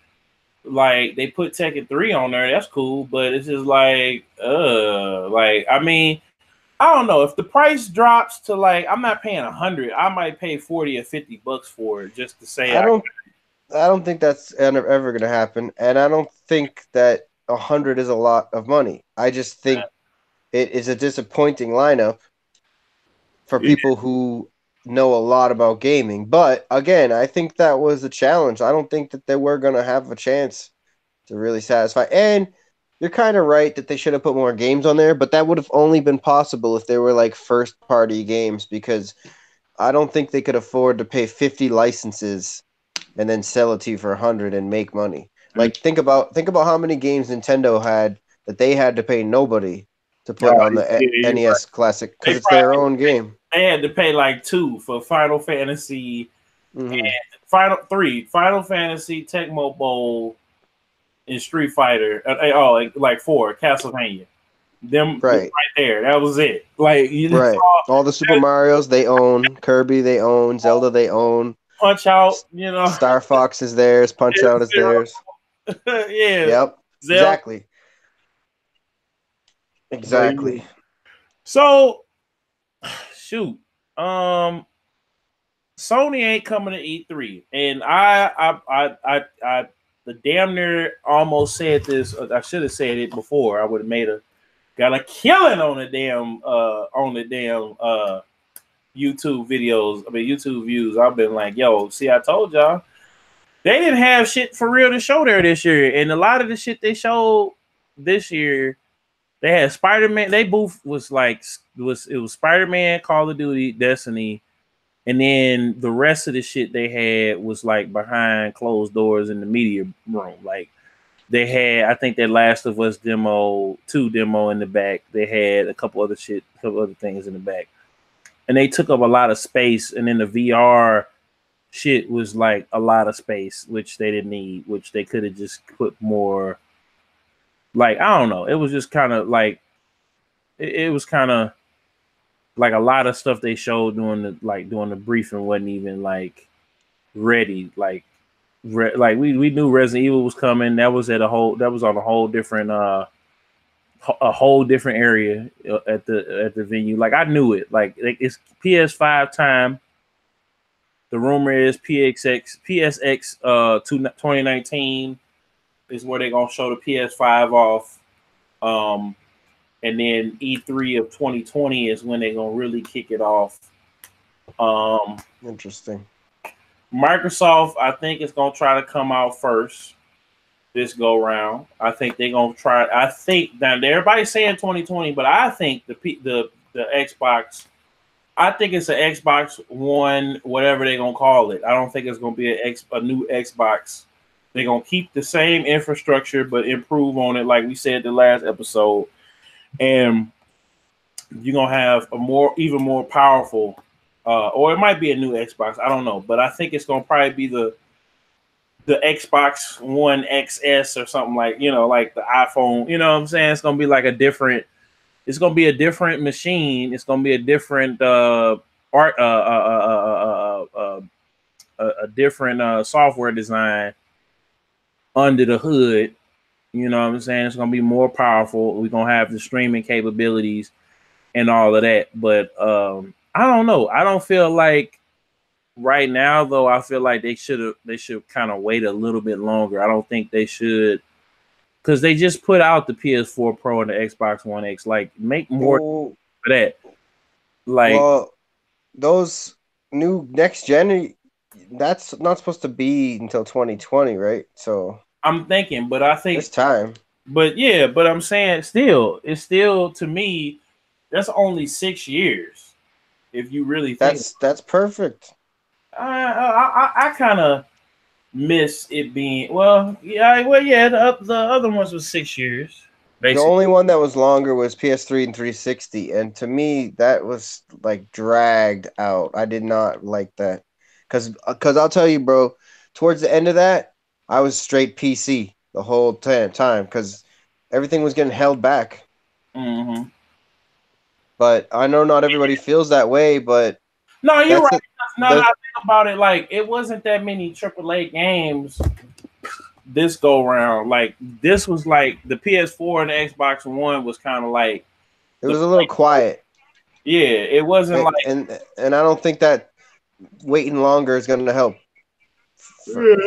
Speaker 1: they put Tekken 3 on there. That's cool, but it's just I mean, I don't know if the price drops to I'm not paying 100. I might pay 40 or $50 for it just to say
Speaker 2: I don't think that's ever going to happen, and I don't think that 100 is a lot of money. I just think it is a disappointing lineup for people who know a lot about gaming. But again, I think that was a challenge. I don't think that they were going to have a chance to really satisfy. And you're kind of right that they should have put more games on there, but that would have only been possible if they were first party games, because I don't think they could afford to pay 50 licenses and then sell it to you for 100 and make money. Think about how many games Nintendo had that they had to pay nobody to put on the NES Classic, because it's their own game.
Speaker 1: They had to pay $2 for Final Fantasy and Final Fantasy, Tecmo Bowl, and Street Fighter. 4 Castlevania. Them right there. That was it.
Speaker 2: All the Super Marios they own, Kirby they own, Zelda they own.
Speaker 1: Punch Out,
Speaker 2: Star Fox is theirs. Punch Out is theirs.
Speaker 1: Yeah.
Speaker 2: Yep. Zelda. Exactly.
Speaker 1: So, shoot. Sony ain't coming to E3, and I the damn near almost said this. I should have said it before. I would have got a killing on the damn YouTube videos. I mean YouTube views. I've been like, yo, see, I told y'all they didn't have shit for real to show there this year, and a lot of the shit they showed this year, they had Spider-Man. They booth was Spider-Man, Call of Duty, Destiny. And then the rest of the shit they had was behind closed doors in the media room. They had, I think, that Last of Us demo in the back. They had a couple other things in the back. And they took up a lot of space. And then the VR shit was a lot of space, which they didn't need, which they could have just put more. I don't know. It was just kind of it was kind of a lot of stuff they showed during the briefing wasn't even ready. We knew Resident Evil was coming. That was on a whole different area at the venue. I knew it. It's PS5 time. The rumor is PSX 2019 is where they're gonna show the PS5 off. And then E3 of 2020 is when they're gonna really kick it off.
Speaker 2: Interesting.
Speaker 1: Microsoft, I think, is gonna try to come out first this go round. I think they're gonna try. I think now everybody's saying 2020, but I think the Xbox. I think it's an Xbox One, whatever they're gonna call it. I don't think it's gonna be a new Xbox. They're gonna keep the same infrastructure but improve on it, like we said the last episode. And you're gonna have even more powerful, or it might be a new Xbox. I don't know, but I think it's gonna probably be the Xbox One XS or something like the iPhone. You know what I'm saying? It's gonna be It's gonna be a different machine. It's gonna be a different a different software design under the hood. You know what I'm saying? It's going to be more powerful. We're going to have the streaming capabilities and all of that. But I don't know. I don't feel like right now, though, I feel like they should kind of wait a little bit longer. I don't think they should, because they just put out the PS4 Pro and the Xbox One X. Make more for that.
Speaker 2: Well, those new next gen, that's not supposed to be until 2020, right? So
Speaker 1: I'm thinking, but I think
Speaker 2: it's time.
Speaker 1: But yeah, but I'm saying it's still to me, that's only 6 years. If you really think
Speaker 2: that's perfect.
Speaker 1: I kind of miss it being the other ones was 6 years. Basically.
Speaker 2: The only one that was longer was PS3 and 360, and to me that was dragged out. I did not like that because I'll tell you, bro. Towards the end of that, I was straight PC the whole time because everything was getting held back.
Speaker 1: Mm-hmm.
Speaker 2: But I know not everybody feels that way, but
Speaker 1: No, you're
Speaker 2: that's
Speaker 1: right. Now that I
Speaker 2: the
Speaker 1: think about it, like it wasn't that many AAA games this go round. Like this was like the PS4 and the Xbox One was kind of like
Speaker 2: it
Speaker 1: the
Speaker 2: was a little quiet.
Speaker 1: yeah. It wasn't
Speaker 2: And
Speaker 1: like
Speaker 2: and I don't think that waiting longer is going to help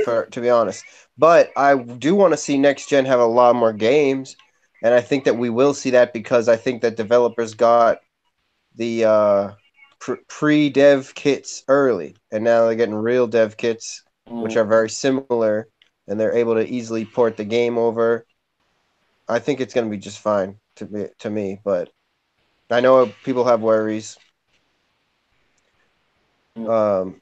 Speaker 2: for to be honest. But I do want to see next gen have a lot more games, and I think that we will see that because I think that developers got the pre-dev kits early, and now they're getting real dev kits, which are very similar, and they're able to easily port the game over. I think it's going to be just fine to me, but I know people have worries. Um,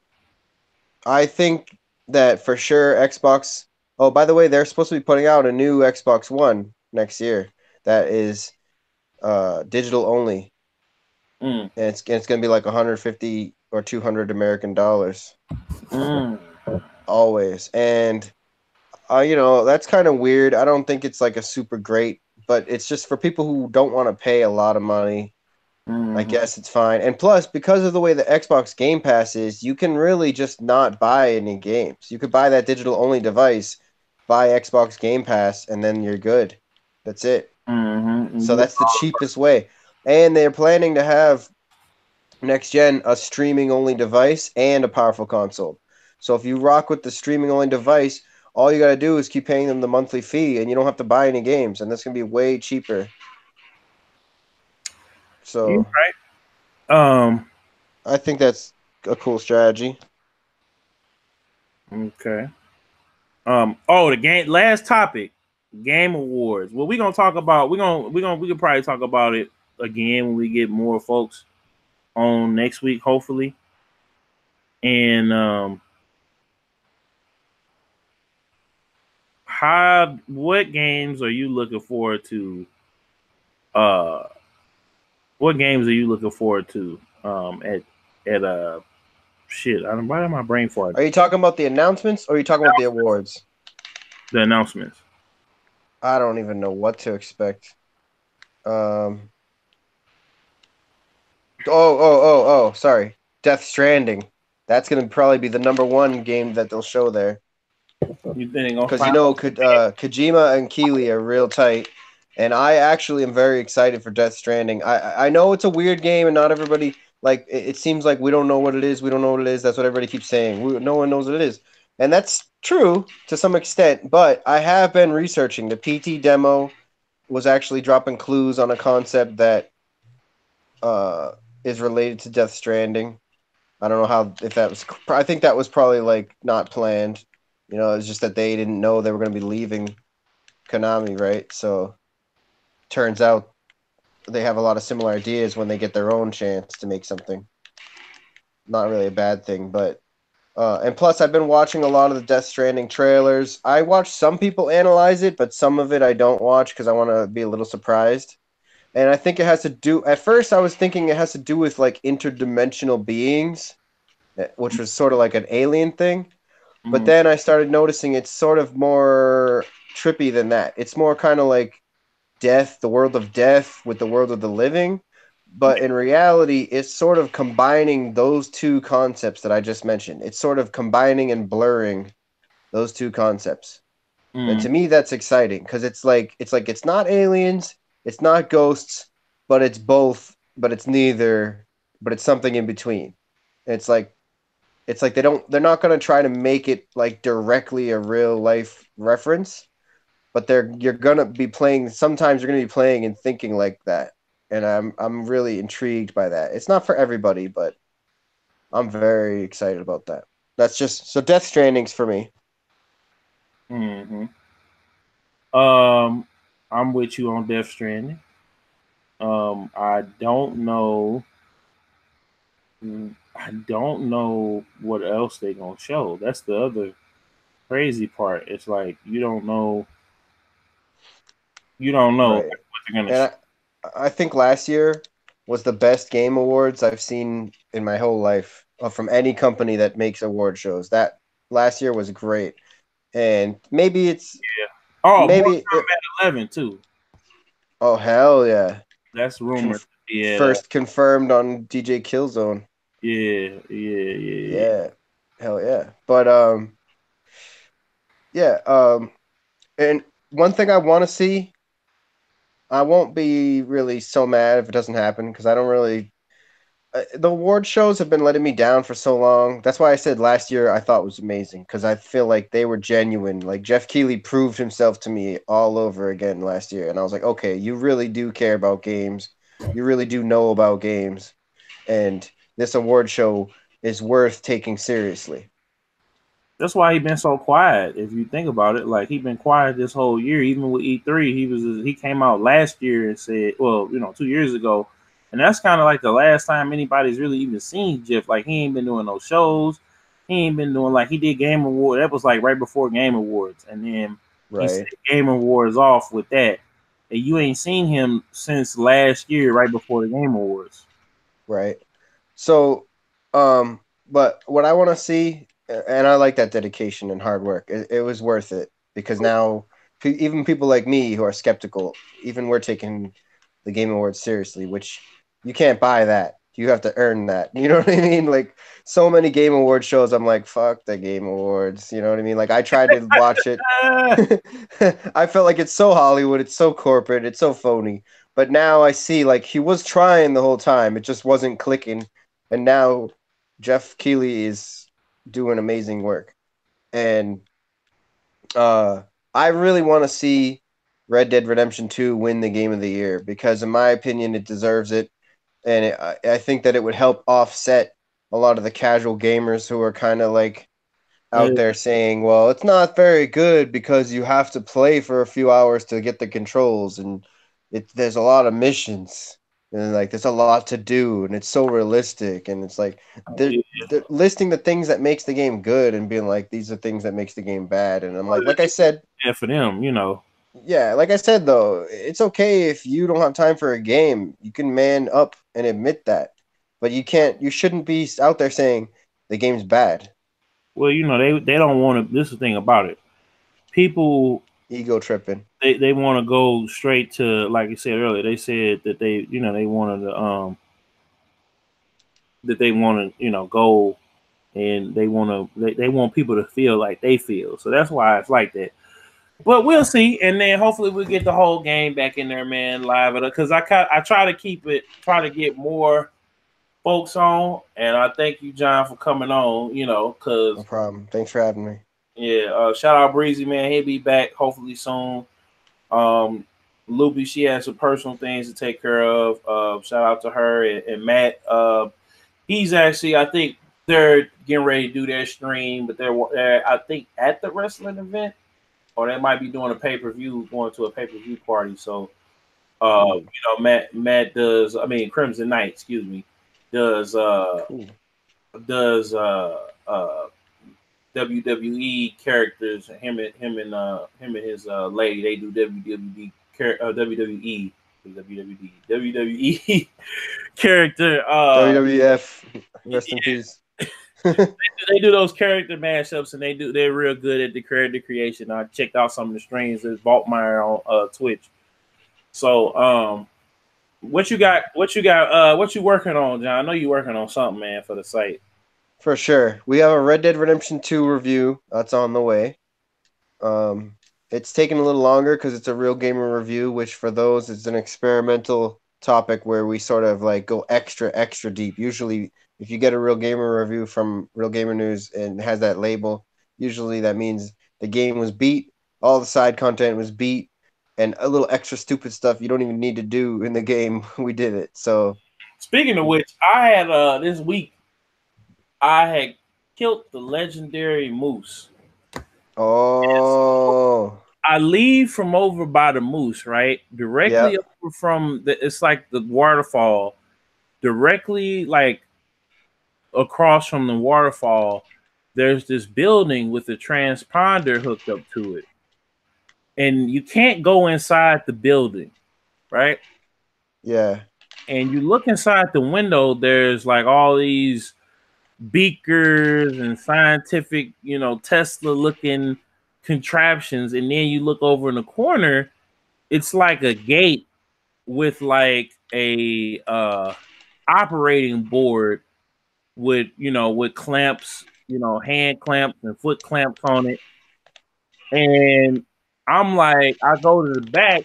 Speaker 2: I think that for sure Xbox. Oh, by the way, they're supposed to be putting out a new Xbox One next year that is digital only, and it's going to be like 150 or 200 American dollars. Always. And that's kind of weird. I don't think it's like a super great, but it's just for people who don't want to pay a lot of money. I guess it's fine. And plus, because of the way the Xbox Game Pass is, you can really just not buy any games. You could buy that digital only device, buy Xbox Game Pass, and then you're good. That's it. So that's the cheapest way. And they're planning to have next gen a streaming only device and a powerful console. So if you rock with the streaming only device, all you got to do is keep paying them the monthly fee, and you don't have to buy any games, and that's going to be way cheaper. So
Speaker 1: right.
Speaker 2: I think that's a cool strategy.
Speaker 1: Okay. Oh, the game. Last topic, Game Awards. What we gonna talk about? We can probably talk about it again when we get more folks on next week, hopefully. And what games are you looking forward to? What games are you looking forward to? At shit. Why am my brain farting?
Speaker 2: Are you talking about the announcements or are you talking about the awards?
Speaker 1: The announcements.
Speaker 2: I don't even know what to expect. Sorry. Death Stranding. That's going to probably be the number one game that they'll show there.
Speaker 1: You think?
Speaker 2: Because Kojima and Keighley are real tight, and I actually am very excited for Death Stranding. I know it's a weird game, and not everybody like. It seems like we don't know what it is. We don't know what it is. That's what everybody keeps saying. No one knows what it is, and that's true to some extent. But I have been researching. The PT demo was actually dropping clues on a concept that is related to Death Stranding. I don't know if that was. I think that was probably like not planned. It's just that they didn't know they were going to be leaving Konami, right? So turns out they have a lot of similar ideas when they get their own chance to make something. Not really a bad thing, but and plus I've been watching a lot of the Death Stranding trailers. I watch some people analyze it, but some of it I don't watch because I want to be a little surprised. And I think it has to do. At first, I was thinking it has to do with like interdimensional beings, which was sort of like an alien thing. But then I started noticing it's sort of more trippy than that. It's more kind of like death, the world of death with the world of the living. But in reality, it's sort of combining those two concepts that I just mentioned. It's sort of combining and blurring those two concepts. And to me, that's exciting because it's not aliens, it's not ghosts, but it's both, but it's neither, but it's something in between. It's like they're not going to try to make it like directly a real life reference, but you're going to be playing. Sometimes you're going to be playing and thinking like that, and I'm really intrigued by that. It's not for everybody, but I'm very excited about that. That's just so Death Stranding's for me.
Speaker 1: I'm with you on Death Stranding. I don't know. I don't know what else they're gonna show. That's the other crazy part. It's like you don't know.
Speaker 2: Right.
Speaker 1: What they're gonna show.
Speaker 2: I think last year was the best game awards I've seen in my whole life from any company that makes award shows. That last year was great, and maybe it's
Speaker 1: Mortal Kombat 11 too.
Speaker 2: Oh hell yeah!
Speaker 1: That's rumored.
Speaker 2: first confirmed on DJKillzown.
Speaker 1: Yeah.
Speaker 2: Hell yeah. But and one thing I want to see, I won't be really so mad if it doesn't happen because I don't really. The award shows have been letting me down for so long. That's why I said last year I thought was amazing because I feel like they were genuine. Like Jeff Keighley proved himself to me all over again last year, and I was like, okay, you really do care about games. You really do know about games, and this award show is worth taking seriously.
Speaker 1: That's why he been so quiet. If you think about it, like he been quiet this whole year. Even with E3, he came out last year and said, well, 2 years ago, and that's kind of like the last time anybody's really even seen Jeff. Like he ain't been doing no shows. He ain't been doing like he did Game Award. That was like right before Game Awards, and then he set Game Awards off with that. And you ain't seen him since last year, right before the Game Awards.
Speaker 2: Right. So, but what I want to see. And I like that dedication and hard work. It was worth it because now even people like me who are skeptical, even we're taking the Game Awards seriously, which you can't buy that. You have to earn that. You know what I mean? Like so many Game Awards shows, I'm like, fuck the Game Awards. You know what I mean? Like I tried to watch it. I felt like it's so Hollywood. It's so corporate. It's so phony. But now I see like he was trying the whole time. It just wasn't clicking. And now Jeff Keighley is doing amazing work, and I really want to see Red Dead Redemption 2 win the game of the year because in my opinion it deserves it, and I think that it would help offset a lot of the casual gamers who are kind of like out there saying, well, it's not very good because you have to play for a few hours to get the controls, and there's a lot of missions and like there's a lot to do and it's so realistic, and it's like they're listing the things that makes the game good and being like these are things that makes the game bad, and I'm like I said,
Speaker 1: for them,
Speaker 2: yeah, like I said though, it's okay if you don't have time for a game, you can man up and admit that, but you shouldn't be out there saying the game's bad.
Speaker 1: Well, they don't want to. This is the thing about it. People
Speaker 2: ego tripping.
Speaker 1: They want to go straight to, like you said earlier. They said that they wanted to that they want to go, and they want people to feel like they feel. So that's why it's like that. But we'll see, and then hopefully we'll get the whole game back in there, man, live it up. Because I try to get more folks on, and I thank you, John, for coming on. Because
Speaker 2: no problem. Thanks for having me.
Speaker 1: Yeah, shout out Breezy, man. He'll be back hopefully soon. Loopy, she has some personal things to take care of. Shout out to her and Matt. He's actually, I think they're getting ready to do their stream, but they're I think at the wrestling event, or they might be doing a pay-per-view, going to a pay-per-view party. So, Matt does. I mean, Crimson Knight, excuse me, does WWE characters. Him and his lady, they do WWE character.
Speaker 2: WWF, rest in peace.
Speaker 1: They do those character mashups, and they're real good at the character creation. I checked out some of the streams. There's Vaultmeyer on Twitch. So, what you got? What you working on, John? I know you're working on something, man, for the site.
Speaker 2: For sure. We have a Red Dead Redemption 2 review that's on the way. It's taking a little longer because it's a Real Gamer review, which for those is an experimental topic where we sort of like go extra deep. Usually, if you get a Real Gamer review from Real Gamer News and has that label, usually that means the game was beat, all the side content was beat, and a little extra stupid stuff you don't even need to do in the game. We did it. So,
Speaker 1: speaking of which, I had this week, I had killed the legendary moose.
Speaker 2: Oh.
Speaker 1: I leave from over by the moose, right? Directly over from it's like the waterfall, directly like across from the waterfall, there's this building with a transponder hooked up to it. And you can't go inside the building, right?
Speaker 2: Yeah.
Speaker 1: And you look inside the window, there's like all these beakers and scientific, Tesla looking contraptions, and then you look over in the corner, it's like a gate with like a operating board with with clamps, hand clamps and foot clamps on it. And I'm like, I go to the back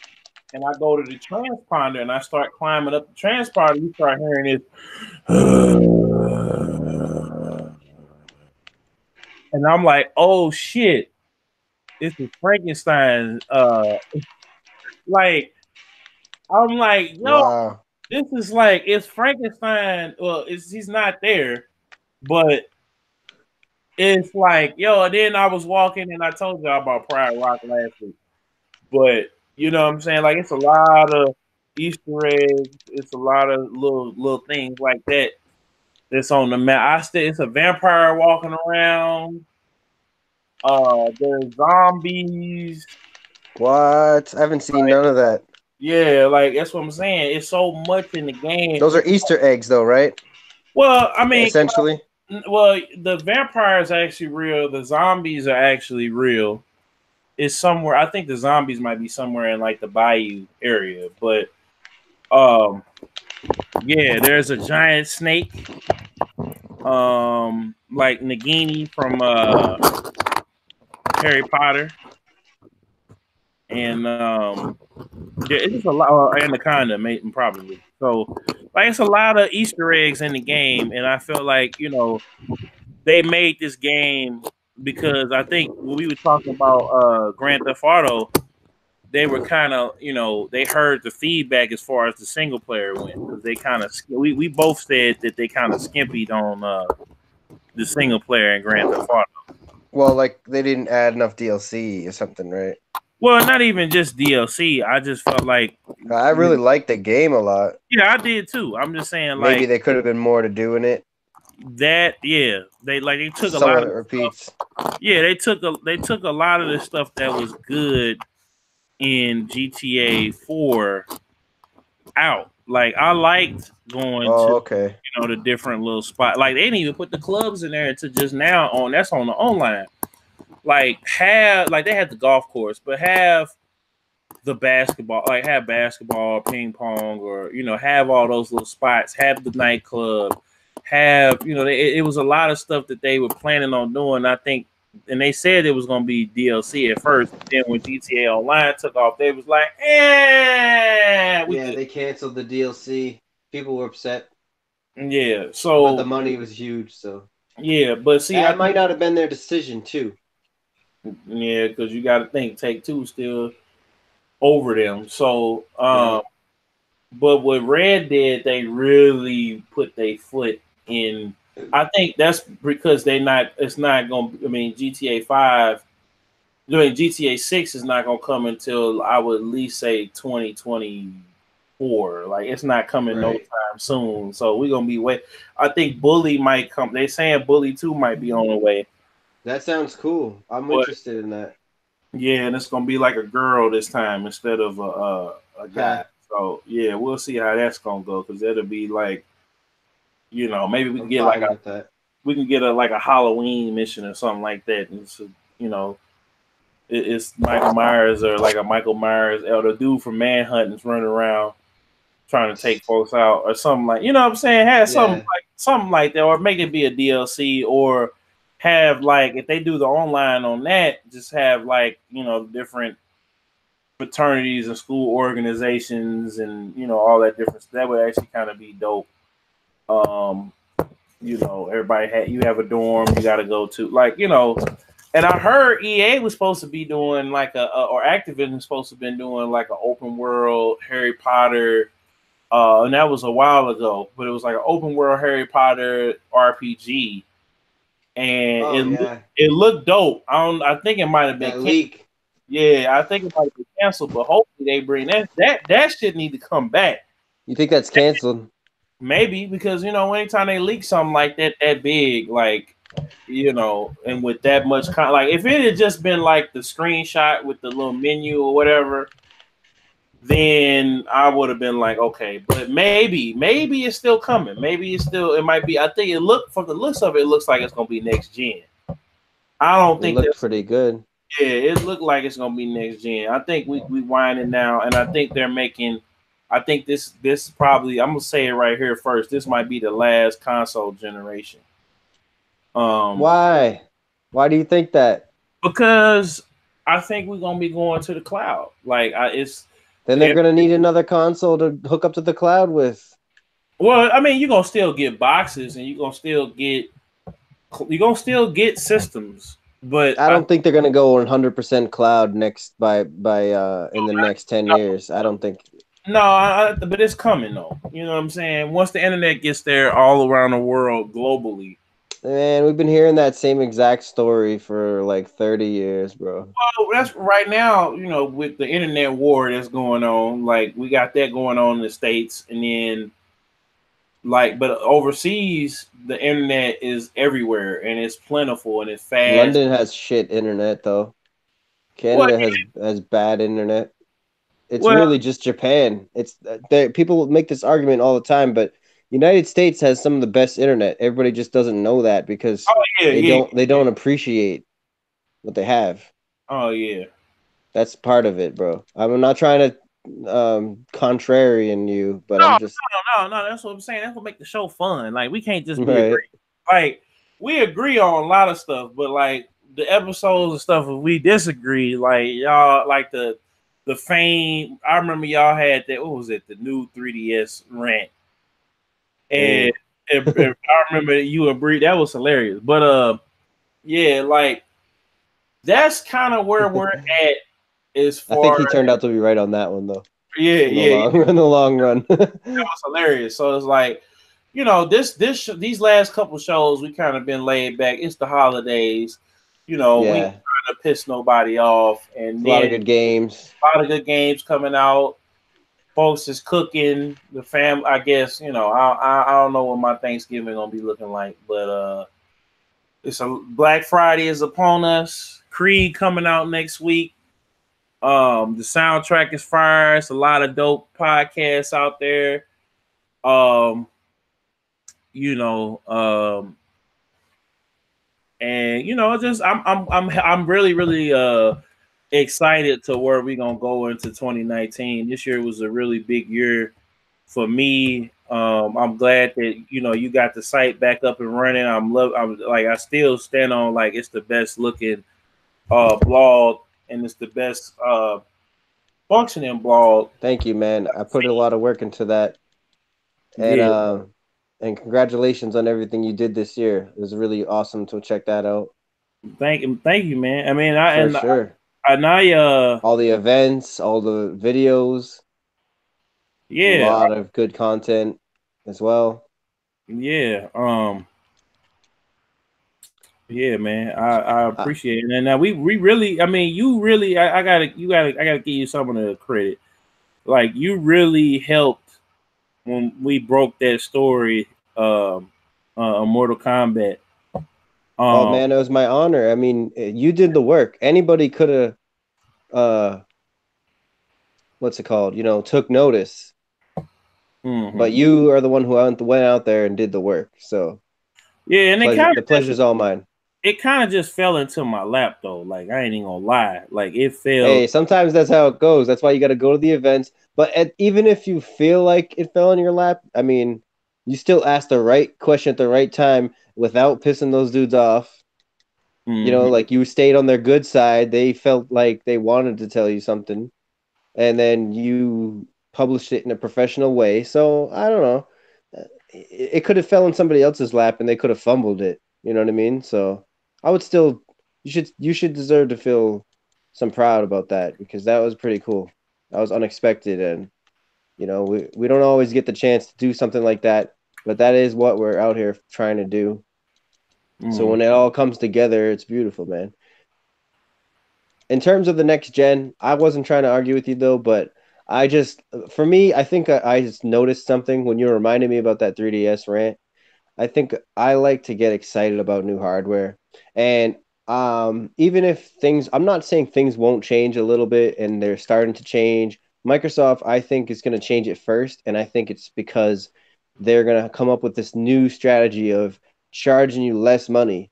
Speaker 1: and I go to the transponder and I start climbing up the transponder. You start hearing this, and I'm like, oh shit, this is Frankenstein. Like I'm like, yo,
Speaker 2: Wow.
Speaker 1: this is like it's Frankenstein. Well, he's not there, but it's like, yo. And then I was walking and I told y'all about Pride Rock last week, but you know what I'm saying? Like it's a lot of Easter eggs. It's a lot of little things like that that's on the map. It's a vampire walking around. There's zombies.
Speaker 2: What? I haven't seen none of that.
Speaker 1: Yeah, like that's what I'm saying. It's so much in the game.
Speaker 2: Those are Easter eggs, though, right?
Speaker 1: Well, I mean,
Speaker 2: essentially.
Speaker 1: Well, the vampires are actually real. The zombies are actually real. It's somewhere. I think the zombies might be somewhere in like the Bayou area, but yeah, there's a giant snake, like Nagini from Harry Potter, and yeah, it's just a lot. Anaconda, probably. So, like, it's a lot of Easter eggs in the game, and I feel like they made this game because I think when we were talking about Grand Theft Auto, they were kind of they heard the feedback as far as the single player went because they kind of we both said that they kind of skimpied on the single player in Grand Theft Auto.
Speaker 2: Well, like they didn't add enough DLC or something, right?
Speaker 1: Well, not even just DLC. I just felt like
Speaker 2: I really liked the game a lot.
Speaker 1: Yeah, I did too. I'm just saying, like
Speaker 2: maybe there could have been more to do in it.
Speaker 1: That they took
Speaker 2: some
Speaker 1: a lot
Speaker 2: of it repeats.
Speaker 1: Yeah, they took a lot of the stuff that was good in GTA 4 out. Like I liked going to the different little spots. Like they didn't even put the clubs in there until just now on. That's on the online. Like they had the golf course, but have the basketball, like have basketball, ping pong, or have all those little spots. Have the nightclub. Have it was a lot of stuff that they were planning on doing. I think, and they said it was going to be DLC at first. Then when GTA Online took off, they was like,
Speaker 2: they canceled the DLC. People were upset.
Speaker 1: Yeah, so
Speaker 2: but the money was huge. So
Speaker 1: yeah, but see,
Speaker 2: that might not have been their decision too.
Speaker 1: Yeah, because you got to think Take-Two still over them. So, but what Red did, they really put their foot in. I think that's because it's not going to, I mean, GTA 5, GTA 6 is not going to come until I would at least say 2024. Like, it's not coming no time soon. So, we're going to be waiting. I think Bully might come. They're saying Bully 2 might be on the way.
Speaker 2: That sounds cool. I'm interested in that.
Speaker 1: Yeah, and it's going to be like a girl this time instead of a guy. So, yeah, we'll see how that's going to go because it'll be like, maybe we can get like a Halloween mission or something like that. And so, it's Michael Myers or like a Michael Myers or the dude from Manhunt is running around trying to take folks out or something like, what I'm saying? Have something like that, or make it be a DLC, or have like, if they do the online on that, just have like, different fraternities and school organizations and, all that different stuff. That would actually kind of be dope. Everybody you have a dorm you got to go to, like, and I heard EA was supposed to be doing like or Activision was supposed to have been doing like an open world Harry Potter, and that was a while ago, but it was like an open world Harry Potter RPG, and it looked dope. I think it might have been
Speaker 2: leak.
Speaker 1: Yeah, I think it might have been canceled, but hopefully they bring that shit need to come back.
Speaker 2: You think that's canceled?
Speaker 1: Maybe, because anytime they leak something like that big, like, and with that much like, if it had just been like the screenshot with the little menu or whatever, then I would have been like, okay. But maybe it's still coming. Maybe it might be. I think from the looks of it, it looks like it's gonna be next gen. I don't think
Speaker 2: it looks pretty good.
Speaker 1: Yeah, it looked like it's gonna be next gen. I think we winding now, and I think they're making. I think this probably, I'm gonna say it right here first. This might be the last console generation.
Speaker 2: Why? Why do you think that?
Speaker 1: Because I think we're gonna be going to the cloud. Like it's
Speaker 2: Then they're gonna need another console to hook up to the cloud with.
Speaker 1: well, I mean, you're gonna still get boxes and you're gonna still get systems, but
Speaker 2: I don't think they're gonna go 100% cloud next by in the next 10 years. I don't think.
Speaker 1: No, but it's coming though. You know what I'm saying? Once the internet gets there all around the world globally.
Speaker 2: Man, we've been hearing that same exact story for like 30 years, bro.
Speaker 1: Well, that's right now, with the internet war that's going on, like we got that going on in the States, and then but overseas, the internet is everywhere and it's plentiful and it's fast.
Speaker 2: London has shit internet though. Canada has bad internet. It's really just Japan. It's people make this argument all the time, but United States has some of the best internet. Everybody just doesn't know that because they don't appreciate what they have.
Speaker 1: Oh yeah,
Speaker 2: that's part of it, bro. I'm not trying to contrarian you, but I'm just
Speaker 1: no. That's what I'm saying. That's what make the show fun. Like we can't just be agree. Like we agree on a lot of stuff, but like the episodes and stuff, if we disagree, like y'all like the fame. I remember y'all had that. What was it? The new 3DS rant, and I remember you and Bree. That was hilarious. But yeah, like that's kind of where we're at. As far
Speaker 2: I think he turned out to be right on that one, though.
Speaker 1: Yeah,
Speaker 2: in the long run,
Speaker 1: that was hilarious. So it's like, these last couple shows we kind of been laid back. It's the holidays, we ain't trying to piss nobody off, and
Speaker 2: a lot of good games.
Speaker 1: A lot of good games coming out. Folks is cooking. The fam, I guess, I don't know what my Thanksgiving gonna be looking like, but it's Black Friday is upon us. Creed coming out next week. The soundtrack is fire. It's a lot of dope podcasts out there. And just I'm really excited to where we're gonna go into 2019. This year was a really big year for me. I'm glad that you got the site back up and running. I still stand on like it's the best looking blog. And it's the best functioning blog.
Speaker 2: Thank you, man. I put a lot of work into that. And and congratulations on everything you did this year. It was really awesome to check that out.
Speaker 1: Thank you, man. I mean,
Speaker 2: all the events, all the videos.
Speaker 1: Yeah.
Speaker 2: A lot of good content as well.
Speaker 1: Yeah. Yeah, man, I appreciate it. And now we really, I mean, you really, I gotta give you some of the credit. Like you really helped when we broke that story, Mortal Kombat.
Speaker 2: Oh man, it was my honor. I mean, you did the work. Anybody could have, what's it called? Took notice. Mm-hmm. But you are the one who went out there and did the work. So
Speaker 1: yeah, and
Speaker 2: the pleasure's all mine.
Speaker 1: It kind of just fell into my lap though. Like I ain't even gonna lie. Like it fell.
Speaker 2: Hey, sometimes that's how it goes. That's why you got to go to the events. But even if you feel like it fell in your lap, I mean, you still asked the right question at the right time without pissing those dudes off. Mm-hmm. Like you stayed on their good side. They felt like they wanted to tell you something, and then you published it in a professional way. So I don't know. It could have fell in somebody else's lap, and they could have fumbled it. You know what I mean? So I would still, you should deserve to feel some proud about that because that was pretty cool. That was unexpected, and we don't always get the chance to do something like that, but that is what we're out here trying to do. So when it all comes together, it's beautiful, man. In terms of the next gen, I wasn't trying to argue with you though, but for me, I think I just noticed something when you were reminding me about that 3DS rant. I think I like to get excited about new hardware. And even if I'm not saying things won't change a little bit and they're starting to change. Microsoft, I think, is going to change it first. And I think it's because they're going to come up with this new strategy of charging you less money.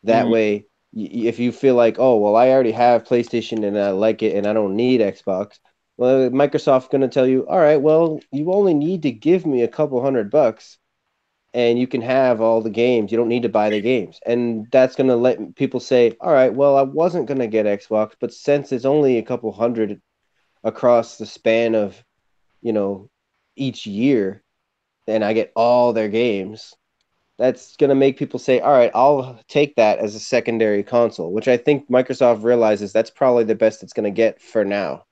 Speaker 2: That way, if you feel like, oh, well, I already have PlayStation and I like it and I don't need Xbox, Well, Microsoft's going to tell you, all right, well, you only need to give me a couple $100 and you can have all the games. You don't need to buy the games. And that's going to let people say, all right, well, I wasn't going to get Xbox, but since it's only a couple hundred across the span of, each year, and I get all their games, that's going to make people say, all right, I'll take that as a secondary console, which I think Microsoft realizes that's probably the best it's going to get for now.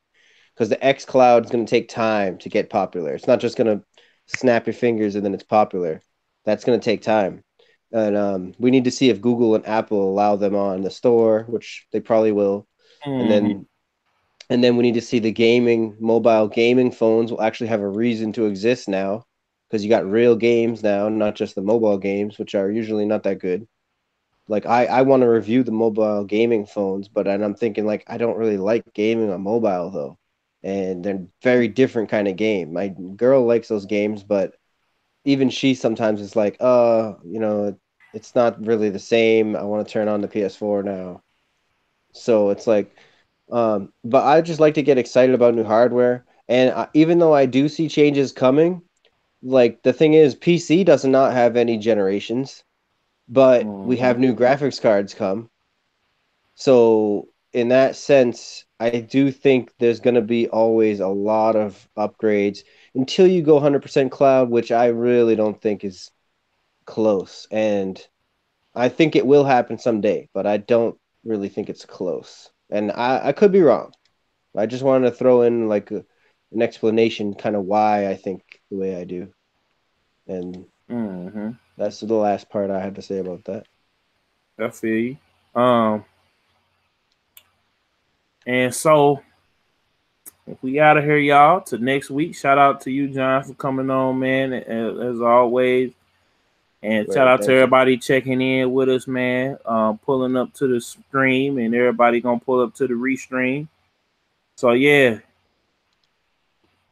Speaker 2: Because the X Cloud is going to take time to get popular. It's not just going to snap your fingers and then it's popular. That's going to take time. And we need to see if Google and Apple allow them on the store, which they probably will. And
Speaker 1: Mm-hmm.
Speaker 2: then we need to see the mobile gaming phones will actually have a reason to exist now, because you got real games now, not just the mobile games, which are usually not that good. Like I want to review the mobile gaming phones, but I'm thinking like I don't really like gaming on mobile though, and they're very different kind of game. My girl likes those games, but even she sometimes is like, it's not really the same. I want to turn on the PS4 now. So it's like, but I just like to get excited about new hardware, and even though I do see changes coming, like the thing is, PC does not have any generations, but we
Speaker 1: Mm-hmm.
Speaker 2: have new graphics cards come. So in that sense, I do think there's going to be always a lot of upgrades until you go 100% cloud, which I really don't think is close. And I think it will happen someday, but I don't really think it's close. And I could be wrong. I just wanted to throw in like an explanation kind of why I think the way I do. And
Speaker 1: Mm-hmm.
Speaker 2: that's the last part I had to say about that.
Speaker 1: I feel you. Um, and so we out of here, y'all. To next week. Shout out to you, John, for coming on, man. As always, and shout
Speaker 2: Right.
Speaker 1: out to
Speaker 2: Thank you.
Speaker 1: everybody checking in with us, man. Pulling up to the stream, and everybody gonna pull up to the restream. So yeah,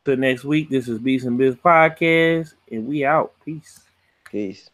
Speaker 1: till next week. This is Beatz N Bitz Podcast, and we out. Peace.
Speaker 2: Peace.